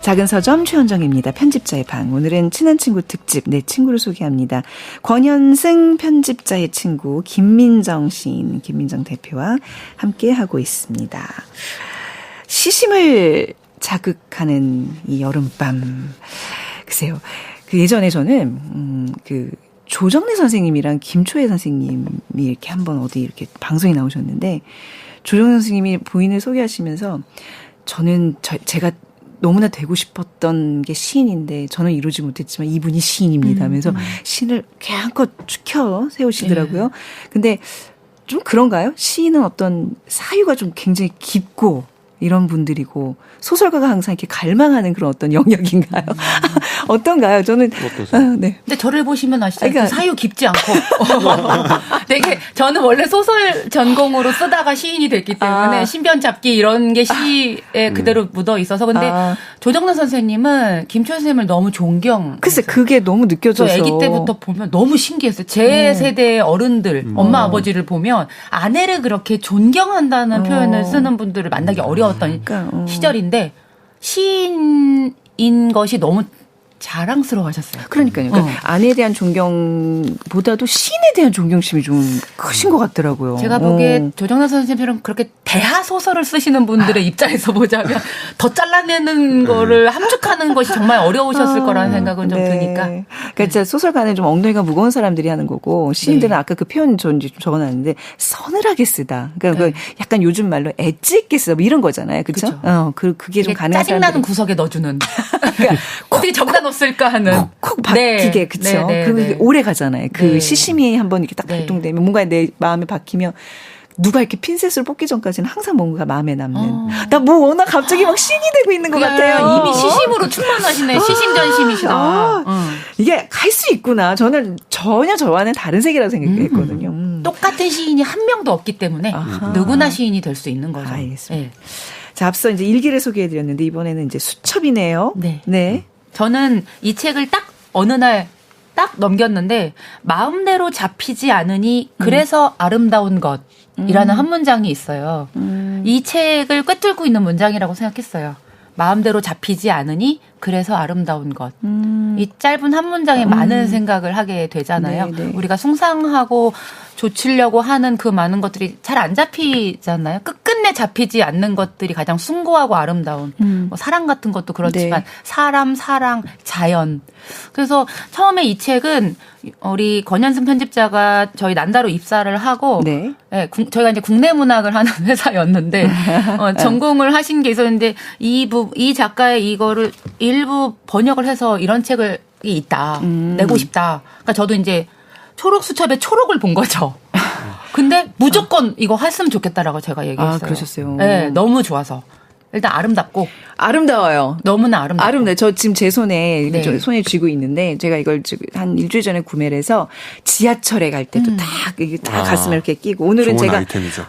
작은 서점 최현정입니다. 편집자의 방. 오늘은 친한 친구 특집 내 친구를 소개합니다. 권현승 편집자의 친구 김민정 시인, 김민정 대표와 함께하고 있습니다. 시심을 자극하는 이 여름밤. 글쎄요. 예전에 저는 조정래 선생님이랑 김초혜 선생님이 이렇게 한번 어디 이렇게 방송에 나오셨는데, 조정래 선생님이 부인을 소개하시면서 저는 제가 너무나 되고 싶었던 게 시인인데 저는 이루지 못했지만 이분이 시인입니다 하면서 시인을 한껏 축혀 세우시더라고요. 근데 좀 그런가요? 시인은 어떤 사유가 좀 굉장히 깊고 이런 분들이고 소설가가 항상 이렇게 갈망하는 그런 어떤 영역인가요? 어떤가요? 저는 네. 근데 저를 보시면 아시죠? 그러니까, 사유 깊지 않고 되게 저는 원래 소설 전공으로 쓰다가 시인이 됐기 때문에 신변 잡기 이런 게 시에 그대로 묻어 있어서 근데 조정래 선생님은 김초혜 선생님을 너무 존경. 글쎄 그게 너무 느껴져서. 저 아기 때부터 보면 너무 신기했어요. 제 세대의 어른들, 엄마 아버지를 보면 아내를 그렇게 존경한다는 표현을 쓰는 분들을 만나기 어려웠던 시절인데 시인인 것이 너무 자랑스러워하셨어요. 그러니까요. 그러니까 아내에 대한 존경보다도 시인에 대한 존경심이 좀 크신 것 같더라고요. 제가 보기에 조정래 선생님처럼 그렇게 대하 소설을 쓰시는 분들의 입장에서 보자면 더 잘라내는 거를 함축하는 것이 정말 어려우셨을 거라는 생각은 좀 드니까. 그러니까 진짜 소설가는 좀 엉덩이가 무거운 사람들이 하는 거고 시인들은 아까 그 표현 좀 적어놨는데 서늘하게 쓰다. 그러니까 약간 요즘 말로 엣지 있게 쓰다 뭐 이런 거잖아요. 그렇죠? 그게 좀 가능한 짜증나는 구석에 넣어주는. 그러니까 어떻게 적다 쓸까 하는 콕콕 박히게 그렇죠. 그게 오래 가잖아요. 그 시심이 한번 이렇게 딱 발동되면 뭔가 내 마음에 박히면 누가 이렇게 핀셋을 뽑기 전까지는 항상 뭔가 마음에 남는. 나 뭐 워낙 갑자기 막 신이 되고 있는 것 같아요. 이미 시심으로 충만하시네. 시심전심이시다. 이게 할 수 있구나. 저는 전혀 저와는 다른 세계라고 생각했거든요. 똑같은 시인이 한 명도 없기 때문에 누구나 시인이 될 수 있는 거죠. 알겠습니다. 네. 자, 앞서 이제 일기를 소개해드렸는데 이번에는 이제 수첩이네요. 네. 저는 이 책을 딱 어느 날 딱 넘겼는데 마음대로 잡히지 않으니 그래서 아름다운 것이라는 한 문장이 있어요. 이 책을 꿰뚫고 있는 문장이라고 생각했어요. 마음대로 잡히지 않으니 그래서 아름다운 것. 이 짧은 한 문장에 많은 생각을 하게 되잖아요. 네. 우리가 숭상하고 조치려고 하는 그 많은 것들이 잘 안 잡히잖아요. 끝끝내 잡히지 않는 것들이 가장 숭고하고 아름다운. 뭐 사랑 같은 것도 그렇지만 사람, 사랑, 자연. 그래서 처음에 이 책은 우리 권현승 편집자가 저희 난다로 입사를 하고 저희가 이제 국내 문학을 하는 회사였는데 전공을 하신 게 있었는데 이 작가의 이거를 일부 번역을 해서 이런 책을 있다. 내고 싶다. 그러니까 저도 이제 초록수첩의 초록을 본 거죠. 근데 무조건 이거 했으면 좋겠다라고 제가 얘기했어요. 그러셨어요. 네, 너무 좋아서. 일단 아름답고. 아름다워요. 너무나 아름답고. 아름다워요. 저 지금 제 손에 쥐고 있는데 제가 이걸 한 일주일 전에 구매를 해서 지하철에 갈 때도 딱 가슴에 이렇게 끼고 오늘은 좋은 제가 아이템이죠.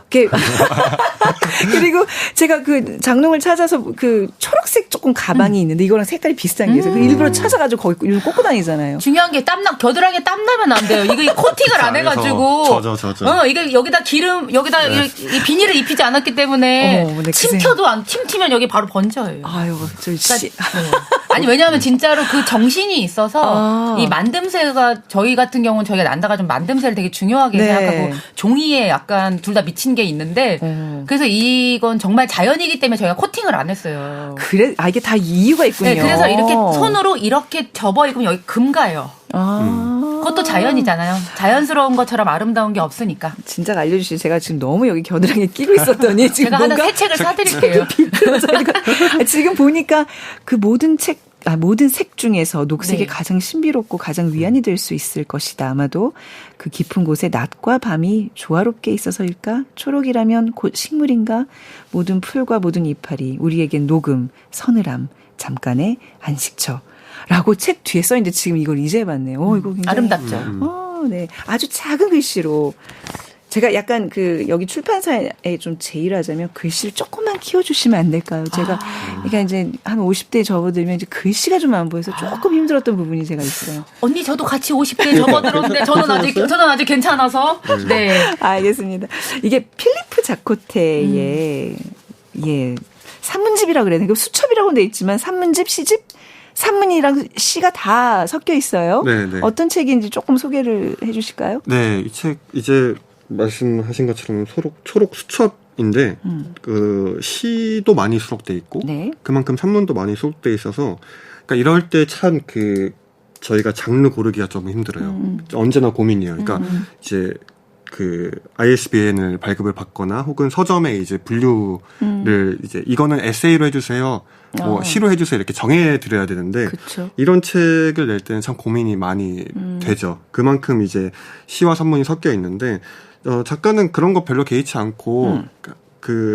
그리고 제가 그 장롱을 찾아서 그 초록색 조금 가방이 있는데 이거랑 색깔이 비슷한 게 있어요. 일부러 찾아가지고 거기 이걸 꽂고 다니잖아요. 중요한 게 겨드랑이에 땀 나면 안 돼요. 이거 코팅을 안 해가지고. 젖어. 이게 여기다 이 비닐을 입히지 않았기 때문에 튀면 여기 바로 번져요. 아유, 아니 왜냐하면 진짜로 그 정신이 있어서 이 만듦새가 저희 같은 경우는 저희가 난다가 좀 만듦새를 되게 중요하게 생각하고 종이에 약간 둘 다 미친 게 있는데 그래서 이건 정말 자연이기 때문에 저희가 코팅을 안 했어요. 그래? 이게 다 이유가 있군요. 네, 그래서 이렇게 손으로 이렇게 접어 입으면 여기 금가요. 그것도 자연이잖아요. 자연스러운 것처럼 아름다운 게 없으니까. 진작 알려주시. 제가 지금 너무 여기 겨드랑이에 끼고 있었더니 지금 제가 하나 새 책을 사드릴게요. 지금 보니까 그 모든 색 중에서 녹색이 가장 신비롭고 가장 위안이 될 수 있을 것이다. 아마도 그 깊은 곳에 낮과 밤이 조화롭게 있어서일까? 초록이라면 곧 식물인가? 모든 풀과 모든 이파리 우리에겐 녹음, 서늘함, 잠깐의 안식처. 라고 책 뒤에 써있는데 지금 이걸 이제 봤네요. 이거 굉장히 아름답죠. 네. 아주 작은 글씨로. 제가 약간 여기 출판사에 좀 제의하자면 글씨를 조금만 키워주시면 안 될까요? 제가, 그러니까 이제 한 50대에 접어들면 이제 글씨가 좀 안 보여서 조금 힘들었던 부분이 제가 있어요. 언니, 저도 같이 50대에 접어들었는데 저는 아직 괜찮아서. 네. 알겠습니다. 이게 필리프 자코테의, 산문집이라고 그래야 되나? 수첩이라고 돼 있지만 산문집, 시집? 산문이랑 시가 다 섞여 있어요. 네. 어떤 책인지 조금 소개를 해 주실까요? 네, 이 책 이제 말씀하신 것처럼 초록 수첩인데 그 시도 많이 수록돼 있고 그만큼 산문도 많이 수록돼 있어서 그러니까 이럴 때 참 저희가 장르 고르기가 좀 힘들어요. 언제나 고민이에요. 그러니까 이제 그 ISBN을 발급을 받거나 혹은 서점에 이제 분류를 이제 이거는 에세이로 해주세요. 뭐 시로 해주세요 이렇게 정해드려야 되는데 이런 책을 낼 때는 참 고민이 많이 되죠. 그만큼 이제 시와 산문이 섞여 있는데 작가는 그런 거 별로 개의치 않고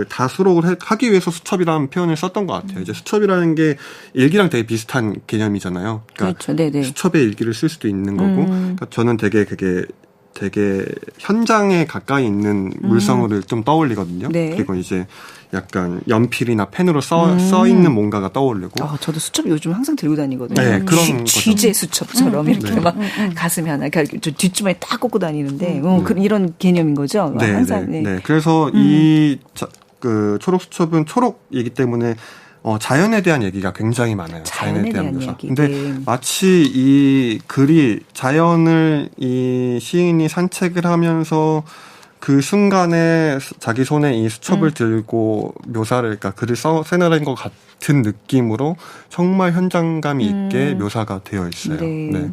다 수록을 하기 위해서 수첩이라는 표현을 썼던 것 같아요. 이제 수첩이라는 게 일기랑 되게 비슷한 개념이잖아요. 그러니까 수첩에 일기를 쓸 수도 있는 거고 그러니까 저는 되게 현장에 가까이 있는 물성을 좀 떠올리거든요. 그리고 이제 약간 연필이나 펜으로 써 있는 뭔가가 떠오르고. 저도 수첩 요즘 항상 들고 다니거든요. 네, 그런 쥐제 수첩처럼 이렇게 막 가슴에 하나, 뒷주머니에 딱 꽂고 다니는데, 이런 개념인 거죠. 네, 항상. 네. 그래서 이 초록 수첩은 초록이기 때문에 자연에 대한 얘기가 굉장히 많아요. 자연에 대한 묘사. 근데 마치 이 글이 자연을 이 시인이 산책을 하면서 그 순간에 자기 손에 이 수첩을 들고 그러니까 글을 써내는 것 같은 느낌으로 정말 현장감이 있게 묘사가 되어 있어요. 네.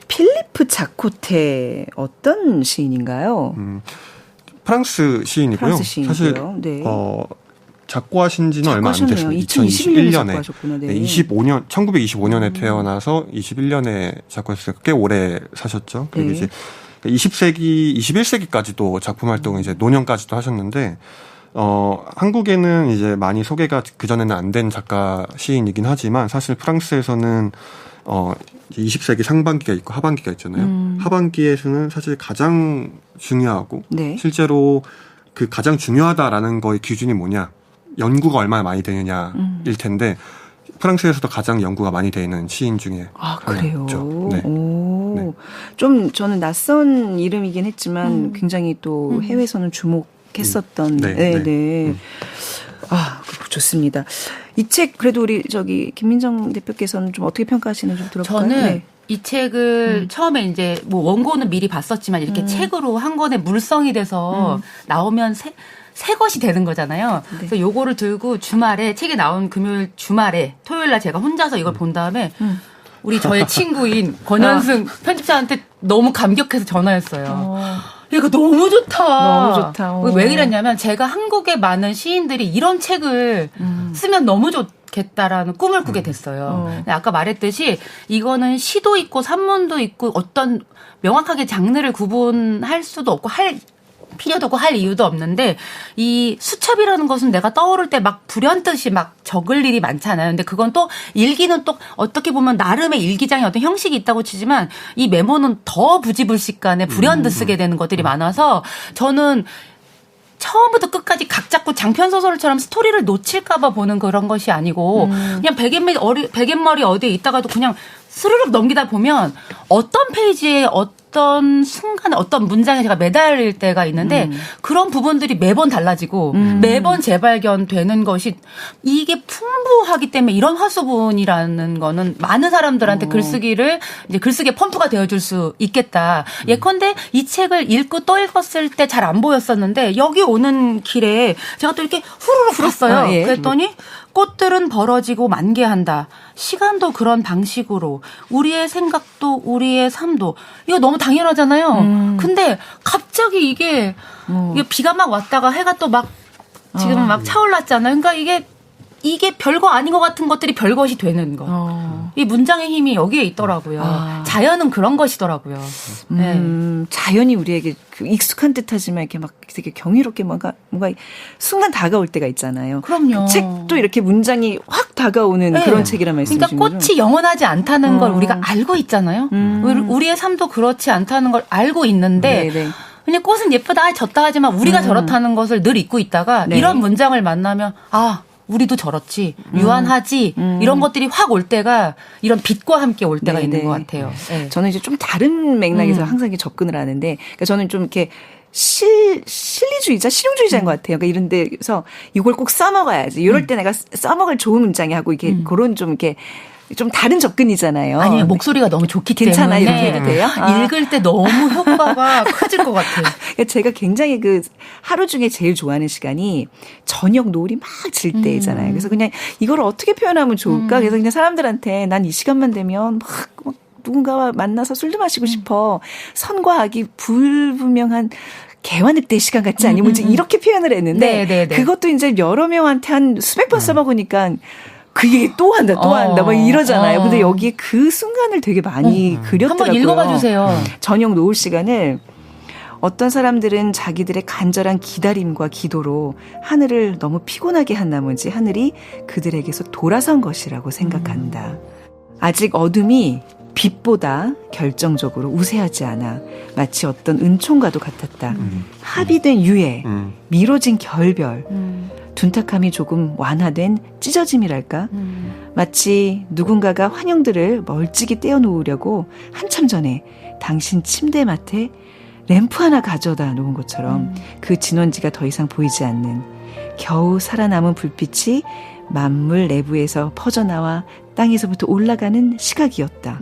필리프 자코테 어떤 시인인가요? 프랑스 시인이고요. 사실 작고하신 지는 얼마 안 됐어요. 2021년에 1925년에 태어나서 21년에 작고했어요. 꽤 오래 사셨죠. 그리고 이제 21세기까지도 작품 활동을 이제 노년까지도 하셨는데 한국에는 이제 많이 소개가 그전에는 안 된 작가 시인이긴 하지만 사실 프랑스에서는 이제 20세기 상반기가 있고 하반기가 있잖아요. 하반기에서는 사실 가장 중요하고 네. 실제로 그 가장 중요하다라는 거의 기준이 뭐냐? 연구가 얼마나 많이 되느냐일 텐데 프랑스에서도 가장 연구가 많이 되는 시인 중에 그래요. 네. 오. 네. 좀 저는 낯선 이름이긴 했지만 굉장히 또 해외에서는 주목했었던. 네. 좋습니다. 이 책 그래도 우리 김민정 대표께서는 좀 어떻게 평가하시는지 좀 들어볼까요? 저는 네. 이 책을 처음에 이제 뭐 원고는 미리 봤었지만 이렇게 책으로 한 권에 물성이 돼서 나오면 새 것이 되는 거잖아요. 네. 그래서 요거를 들고 주말에 책이 나온 금요일 주말에 토요일 날 제가 혼자서 이걸 본 다음에 저의 친구인 권현승 편집자한테 너무 감격해서 전화했어요. 이거 너무 좋다. 너무 좋다. 왜 이랬냐면 제가 한국의 많은 시인들이 이런 책을 쓰면 너무 좋겠다라는 꿈을 꾸게 됐어요. 근데 아까 말했듯이 이거는 시도 있고 산문도 있고 어떤 명확하게 장르를 구분할 수도 없고 할 필요도 없고 할 이유도 없는데 이 수첩이라는 것은 내가 떠오를 때 막 불현듯이 막 적을 일이 많잖아요. 근데 그건 또 일기는 또 어떻게 보면 나름의 일기장의 어떤 형식이 있다고 치지만 이 메모는 더 부지불식간에 불현듯 쓰게 되는 것들이 많아서 저는 처음부터 끝까지 각 잡고 장편 소설처럼 스토리를 놓칠까봐 보는 그런 것이 아니고 그냥 베갯머리 어디에 있다가도 그냥 스르륵 넘기다 보면 어떤 페이지에 어떤 순간에 어떤 문장에 제가 매달릴 때가 있는데 그런 부분들이 매번 달라지고 매번 재발견되는 것이 이게 풍부하기 때문에 이런 화수분이라는 거는 많은 사람들한테 글쓰기를 이제 글쓰기의 펌프가 되어줄 수 있겠다. 예컨대 이 책을 읽고 또 읽었을 때 잘 안 보였었는데 여기 오는 길에 제가 또 이렇게 후루룩 봤어요. 예. 그랬더니 꽃들은 벌어지고 만개한다. 시간도 그런 방식으로 우리의 생각도 우리의 삶도 이거 너무 당연하잖아요. 근데 갑자기 이게 비가 막 왔다가 해가 또 막 지금 막 차올랐잖아요. 그러니까 이게 별거 아닌 것 같은 것들이 별것이 되는 거. 이 문장의 힘이 여기에 있더라고요. 자연은 그런 것이더라고요. 네. 자연이 우리에게 익숙한 듯하지만 이렇게 막 되게 경이롭게 뭔가 순간 다가올 때가 있잖아요. 그럼요. 그 책도 이렇게 문장이 확 다가오는 네. 그런 책이란 말씀이신 그러니까 거죠? 꽃이 영원하지 않다는 걸 우리가 알고 있잖아요. 우리의 삶도 그렇지 않다는 걸 알고 있는데 네네. 그냥 꽃은 예쁘다 졌다 하지만 우리가 저렇다는 것을 늘 잊고 있다가 네. 이런 문장을 만나면 우리도 저렇지 유한하지 이런 것들이 확 올 때가 이런 빛과 함께 올 때가 있는 것 같아요. 네. 저는 이제 좀 다른 맥락에서 항상 이렇게 접근을 하는데 그러니까 저는 좀 이렇게 실용주의자인 것 같아요. 그러니까 이런 데서 이걸 꼭 써먹어야지. 이럴 때 내가 써먹을 좋은 문장이 하고 이게 그런 좀 이렇게 좀 다른 접근이잖아요. 아니면 목소리가 너무 좋기 괜찮아요. 때문에 이렇게 해도 돼요? 읽을 때 너무 효과가 커질 것 같아요. 제가 굉장히 하루 중에 제일 좋아하는 시간이 저녁 노을이 막 질 때잖아요. 그래서 그냥 이걸 어떻게 표현하면 좋을까? 그래서 그냥 사람들한테 난 이 시간만 되면 막 누군가와 만나서 술도 마시고 싶어. 선과 악이 불분명한 개와 늑대의 시간 같지 않니? 뭐 이렇게 표현을 했는데 네네네. 그것도 이제 여러 명한테 한 수백 번 써먹으니까 그게 또 한다 막 이러잖아요. 근데 여기에 그 순간을 되게 많이 그렸더라고요. 한번 읽어봐 주세요. 저녁 노을 시간을 어떤 사람들은 자기들의 간절한 기다림과 기도로 하늘을 너무 피곤하게 한 나머지 하늘이 그들에게서 돌아선 것이라고 생각한다. 아직 어둠이 빛보다 결정적으로 우세하지 않아 마치 어떤 은총과도 같았다. 합의된 유해, 미뤄진 결별, 둔탁함이 조금 완화된 찢어짐이랄까? 마치 누군가가 환영들을 멀찍이 떼어놓으려고 한참 전에 당신 침대맡에 램프 하나 가져다 놓은 것처럼 그 진원지가 더 이상 보이지 않는 겨우 살아남은 불빛이 만물 내부에서 퍼져나와 땅에서부터 올라가는 시각이었다.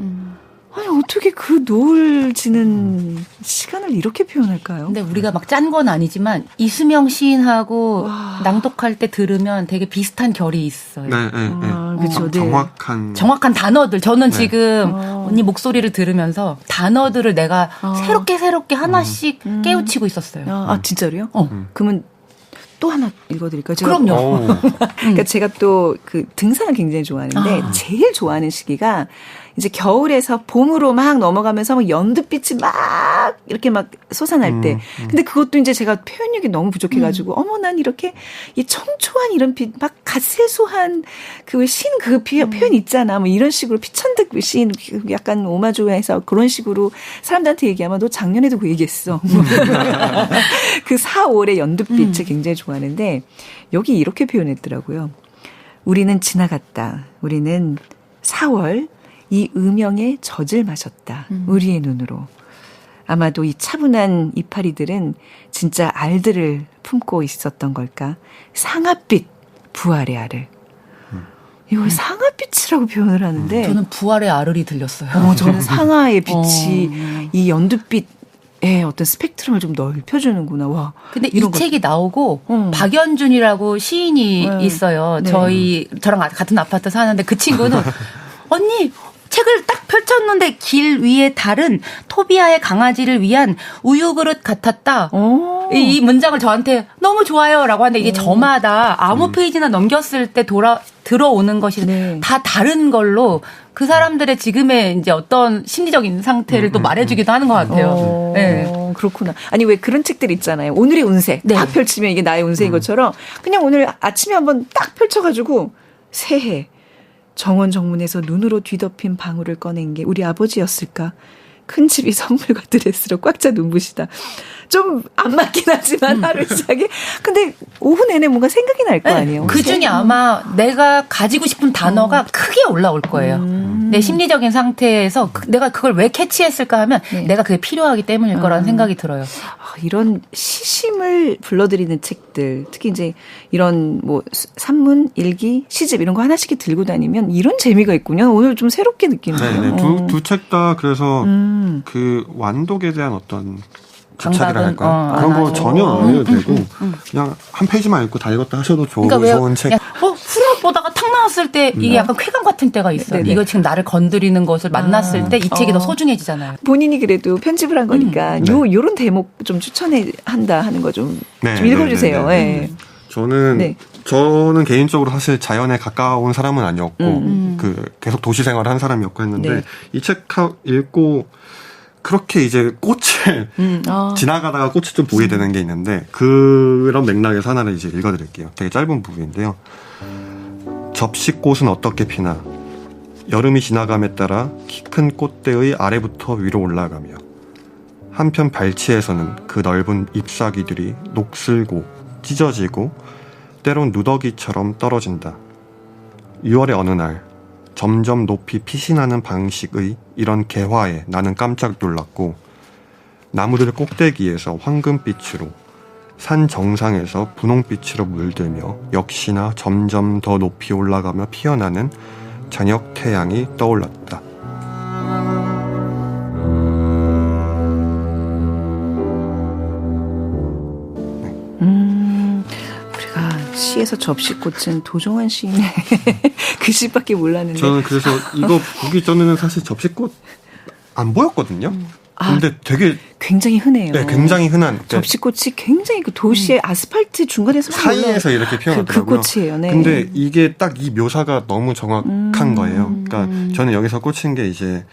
아니 어떻게 그 노을 지는 시간을 이렇게 표현할까요? 근데 우리가 막 짠 건 아니지만 이수명 시인하고 낭독할 때 들으면 되게 비슷한 결이 있어요. 네. 그렇죠. 정확한 단어들. 저는 지금 언니 목소리를 들으면서 단어들을 내가 새롭게 하나씩 깨우치고 있었어요. 진짜로요? 그러면 또 하나 읽어드릴까요? 그럼요. 그러니까 제가 또 등산을 굉장히 좋아하는데 제일 좋아하는 시기가 이제 겨울에서 봄으로 막 넘어가면서 막 연두빛이 막 이렇게 막 솟아날 때. 근데 그것도 이제 제가 표현력이 너무 부족해가지고 어머 난 이렇게 이 청초한 이런 빛 막 갓세수한 그 신 그 표현 있잖아. 뭐 이런 식으로 피천득 신 약간 오마주해서 그런 식으로 사람들한테 얘기하면 너 작년에도 그 얘기했어. 그 4, 5월의 연두빛을 굉장히 좋아하는데 여기 이렇게 표현했더라고요. 우리는 지나갔다. 우리는 4월 이 음영의 젖을 마셨다. 우리의 눈으로. 아마도 이 차분한 이파리들은 진짜 알들을 품고 있었던 걸까. 상아빛 부활의 알을. 이걸 상아빛이라고 표현을 하는데. 저는 부활의 알을이 들렸어요. 저는 상아의 빛이 이 연두빛 어떤 스펙트럼을 좀 넓혀주는구나. 와. 근데 이 책이 나오고 박연준이라고 시인이 있어요. 네. 저랑 같은 아파트 사는데 그 친구는 언니 책을 딱 펼쳤는데 길 위에 달은 토비아의 강아지를 위한 우유 그릇 같았다. 이 문장을 저한테 너무 좋아요라고 하는데 이게 저마다 아무 페이지나 넘겼을 때 들어오는 것이 네. 다 다른 걸로 그 사람들의 지금의 이제 어떤 심리적인 상태를 또 말해주기도 하는 것 같아요. 네. 그렇구나. 아니 왜 그런 책들 있잖아요. 오늘의 운세 네. 딱 펼치면 이게 나의 운세인 것처럼 그냥 오늘 아침에 한번 딱 펼쳐가지고 새해 정원정문에서 눈으로 뒤덮인 방울을 꺼낸 게 우리 아버지였을까? 큰 집이 선물과 드레스로 꽉 차 눈부시다. 좀 안 맞긴 하지만 하루 시작에. 근데 오후 내내 뭔가 생각이 날 거 아니에요. 그 중에 아마 내가 가지고 싶은 단어가 크게 올라올 거예요. 내 심리적인 상태에서 내가 그걸 왜 캐치했을까 하면 내가 그게 필요하기 때문일 거라는 생각이 들어요. 이런 시심을 불러들이는 책들, 특히 이제 이런 뭐 산문, 일기, 시집 이런 거 하나씩 들고 다니면 이런 재미가 있군요. 오늘 좀 새롭게 느끼네요. 네네. 두 책 다 그래서 그 완독에 대한 어떤 집착이라 할까요? 그런 거 전혀 안 해도 되고 그냥 한 페이지만 읽고 다 읽었다 하셔도 좋은 책. 후렴 보다가 탁 나왔을 때 이게 약간 쾌감 같은 때가 있어요. 네네. 이거 지금 나를 건드리는 것을 만났을 때 이 책이 더 소중해지잖아요. 본인이 그래도 편집을 한 거니까 요런 대목 좀 추천해 한다 하는 거 좀 읽어주세요. 네. 저는 개인적으로 사실 자연에 가까운 사람은 아니었고 계속 도시 생활을 한 사람이었고 했는데 이 책 읽고 그렇게 이제 꽃을 지나가다가 꽃을 좀 보게 되는 게 있는데 그런 맥락에서 하나를 이제 읽어드릴게요. 되게 짧은 부분인데요. 접시꽃은 어떻게 피나 여름이 지나감에 따라 키 큰 꽃대의 아래부터 위로 올라가며 한편 발치에서는 그 넓은 잎사귀들이 녹슬고 찢어지고 때론 누더기처럼 떨어진다. 6월의 어느 날 점점 높이 피신하는 방식의 이런 개화에 나는 깜짝 놀랐고 나무들 꼭대기에서 황금빛으로 산 정상에서 분홍빛으로 물들며 역시나 점점 더 높이 올라가며 피어나는 저녁 태양이 떠올랐다. 시에서 접시꽃은 도종환 시인의 그 시밖에 몰랐는데 저는 그래서 이거 보기 전에는 사실 접시꽃 안 보였거든요. 근데 되게 굉장히 흔해요. 네, 굉장히 흔한 접시꽃이 굉장히 그 도시의 아스팔트 중간에서 사이에서 이렇게 피어나더라고요. 그 꽃이에요. 네. 근데 이게 딱 이 묘사가 너무 정확한 거예요. 그러니까 저는 여기서 꽂힌 게 이제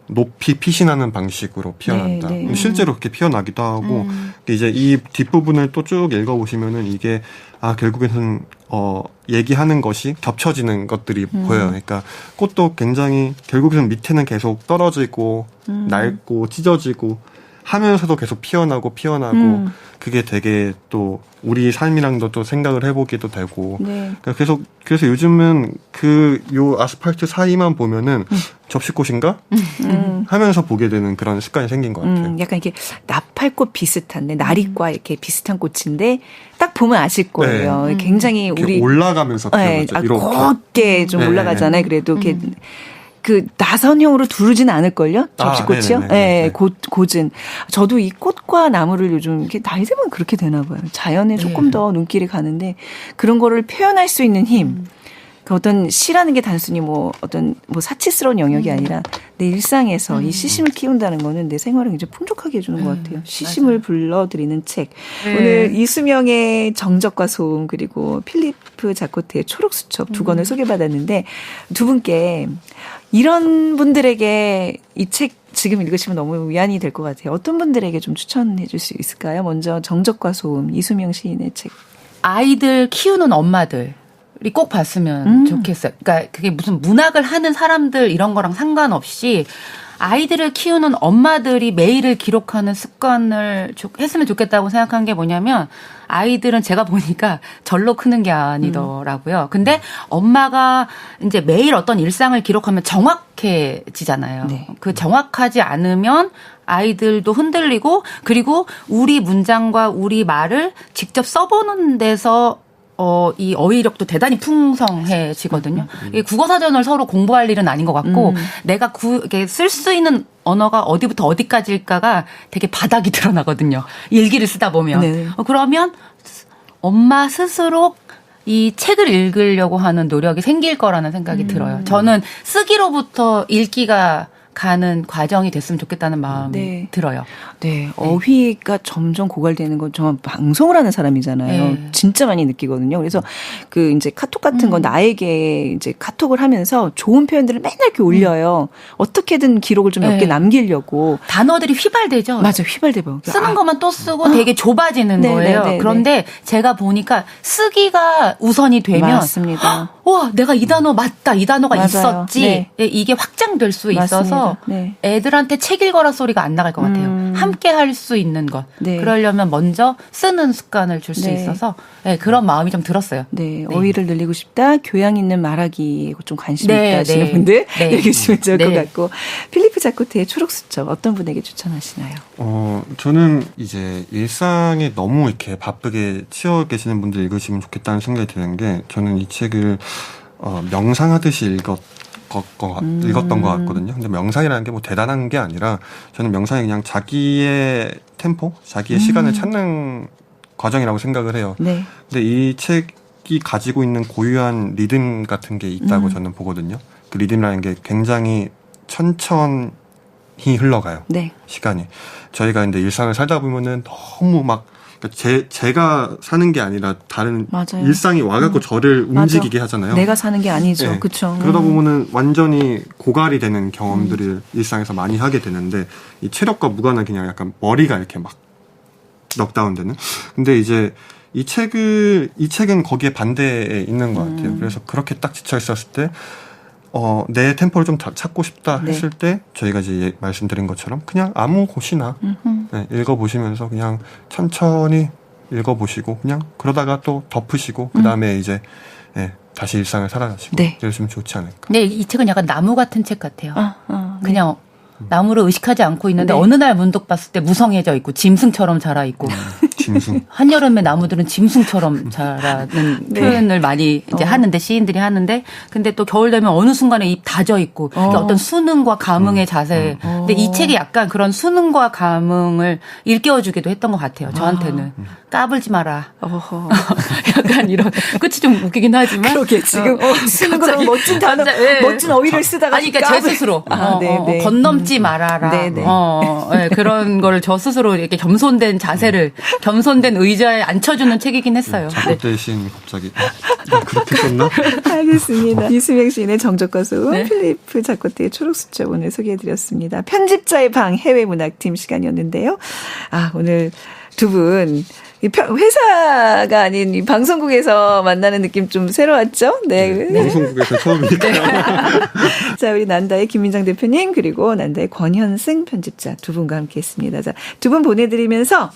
높이 피신하는 방식으로 피어난다. 네, 네. 실제로 그렇게 피어나기도 하고 이제 이 뒷부분을 또 쭉 읽어보시면은 이게 결국에는 얘기하는 것이 겹쳐지는 것들이 보여요. 그러니까 꽃도 굉장히 결국에는 밑에는 계속 떨어지고 낡고 찢어지고 하면서도 계속 피어나고 그게 되게 또 우리 삶이랑도 또 생각을 해보기도 되고 그러니까 그래서 요즘은 요 아스팔트 사이만 보면은 접시꽃인가 하면서 보게 되는 그런 습관이 생긴 것 같아요. 약간 이렇게 나팔꽃 비슷한데 나리과 이렇게 비슷한 꽃인데 딱 보면 아실 거예요. 굉장히 우리 올라가면서 피어나죠. 곱게 좀 올라가잖아요. 그래도 이렇게 그 나선형으로 두르진 않을걸요? 접시꽃이요? 네, 고진. 저도 이 꽃과 나무를 요즘 이렇게 나이 들면 그렇게 되나 봐요. 자연에 조금 더 눈길이 가는데 그런 거를 표현할 수 있는 힘. 그 어떤 시라는 게 단순히 뭐 어떤 뭐 사치스러운 영역이 아니라 내 일상에서 이 시심을 키운다는 거는 내 생활을 이제 풍족하게 해주는 것 같아요. 시심을 맞아요. 불러들이는 책. 네. 오늘 이수명의 정적과 소음 그리고 필리프 자코트의 초록수첩 두 권을 소개받았는데 두 분께 이런 분들에게 이 책 지금 읽으시면 너무 위안이 될 것 같아요. 어떤 분들에게 좀 추천해 줄 수 있을까요? 먼저 정적과 소음 이수명 시인의 책. 아이들 키우는 엄마들이 꼭 봤으면 좋겠어요. 그러니까 그게 무슨 문학을 하는 사람들 이런 거랑 상관없이 아이들을 키우는 엄마들이 매일을 기록하는 습관을 했으면 좋겠다고 생각한 게 뭐냐면 아이들은 제가 보니까 절로 크는 게 아니더라고요. 근데 엄마가 이제 매일 어떤 일상을 기록하면 정확해지잖아요. 네. 그 정확하지 않으면 아이들도 흔들리고 그리고 우리 문장과 우리 말을 직접 써보는 데서 이 어휘력도 대단히 풍성해지거든요. 이 국어사전을 서로 공부할 일은 아닌 것 같고, 내가 이렇게 쓸 수 있는 언어가 어디부터 어디까지일까가 되게 바닥이 드러나거든요. 일기를 쓰다 보면. 네. 그러면 엄마 스스로 이 책을 읽으려고 하는 노력이 생길 거라는 생각이 들어요. 저는 쓰기로부터 읽기가 가는 과정이 됐으면 좋겠다는 마음이 네. 들어요. 네, 어휘가 점점 고갈되는 건 정말 방송을 하는 사람이잖아요. 네. 진짜 많이 느끼거든요. 그래서 그 이제 카톡 같은 거 나에게 이제 카톡을 하면서 좋은 표현들을 맨날 이렇게 올려요. 어떻게든 기록을 좀 몇 개 네. 남기려고. 단어들이 휘발되죠. 맞아, 휘발대고. 쓰는 것만 또 쓰고 되게 좁아지는 네, 거예요. 네, 네, 그런데 제가 보니까 쓰기가 우선이 되면 맞습니다. 와, 내가 이 단어 맞다. 이 단어가 맞아요. 있었지. 네. 이게 확장될 수 있어서 맞습니다. 네. 애들한테 책 읽어라 소리가 안 나갈 것 같아요. 함께 할 수 있는 것. 네. 그러려면 먼저 쓰는 습관을 줄 수 네. 있어서 네, 그런 마음이 좀 들었어요. 네, 어휘를 늘리고 싶다. 교양 있는 말하기에 좀 관심이 네, 있다 하시는 네. 분들 네. 읽으시면 좋을 것 네. 같고. 필리프 자코트의 초록수첩 어떤 분에게 추천하시나요? 저는 이제 일상에 너무 이렇게 바쁘게 치여 계시는 분들 읽으시면 좋겠다는 생각이 드는 게 저는 이 책을 명상하듯이 읽었던 것 같거든요. 근데 명상이라는 게 뭐 대단한 게 아니라 저는 명상이 그냥 자기의 템포, 자기의 시간을 찾는 과정이라고 생각을 해요. 네. 근데 이 책이 가지고 있는 고유한 리듬 같은 게 있다고 저는 보거든요. 그 리듬이라는 게 굉장히 천천히 흘러가요. 네. 시간이. 저희가 이제 일상을 살다 보면은 너무 막 제가 사는 게 아니라 다른 맞아요. 일상이 와갖고 저를 움직이게 하잖아요. 내가 사는 게 아니죠. 네. 그렇죠. 그러다 보면은 완전히 고갈이 되는 경험들을 일상에서 많이 하게 되는데 이 체력과 무관하게 그냥 약간 머리가 이렇게 막 넉다운되는. 근데 이제 이 책은 거기에 반대에 있는 것 같아요. 그래서 그렇게 딱 지쳐 있었을 때 내 템포를 좀 찾고 싶다 네. 했을 때 저희가 이제 말씀드린 것처럼 그냥 아무 곳이나 네, 읽어보시면서 그냥 천천히 읽어보시고 그냥 그러다가 또 덮으시고 그 다음에 이제 다시 일상을 살아가시고 네. 이러시면 좋지 않을까. 근데 이 책은 약간 나무 같은 책 같아요. 네. 그냥 나무를 의식하지 않고 있는데 네. 어느 날 문득 봤을 때 무성해져 있고 짐승처럼 자라 있고 짐승. 한여름에 나무들은 짐승처럼 자라는 네. 표현을 많이 이제 하는데 시인들이 하는데 근데 또 겨울 되면 어느 순간에 입 다져 있고 어떤 수능과 감흥의 자세. 근데 이 책이 약간 그런 수능과 감흥을 일깨워주기도 했던 것 같아요. 저한테는 까불지 마라. 어허. 약간 이런 끝이 좀 웃기긴 하지만 그러게 지금 쓰는 거 너무 멋진 단어, 네. 멋진 어휘를 쓰다가 아니 그러니까 제 스스로 네. 건넘지 말아라. 네, 네. 네, 그런 거를 저 스스로 이렇게 겸손된 자세를 겸손된 의자에 앉혀주는 책이긴 했어요. 자꾸 대신 갑자기 그렇게 썼나? 알겠습니다. 이수명 시인의 정적과 소음, 네. 필리프 자코트의 초록수첩 오늘 소개해드렸습니다. 편집자의 방 해외문학팀 시간이었는데요. 오늘 두 분 회사가 아닌 이 방송국에서 만나는 느낌 좀 새로웠죠? 네. 방송국에서 처음이니까. 자, 우리 난다의 김민정 대표님 그리고 난다의 권현승 편집자 두 분과 함께했습니다. 자, 두 분 보내드리면서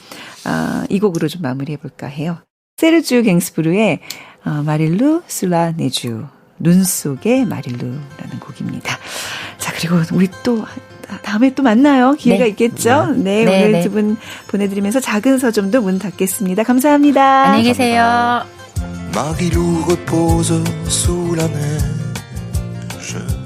이 곡으로 좀 마무리해볼까 해요. 세르주 갱스부르의 마릴루 술라 네주 눈 속의 마릴루라는 곡입니다. 자, 그리고 우리 또 다음에 또 만나요. 기회가 네. 있겠죠? 네, 네, 오늘 네. 두 분 보내드리면서 작은 서점도 문 닫겠습니다. 감사합니다. 안녕히 계세요. Marilou repose sous la neige.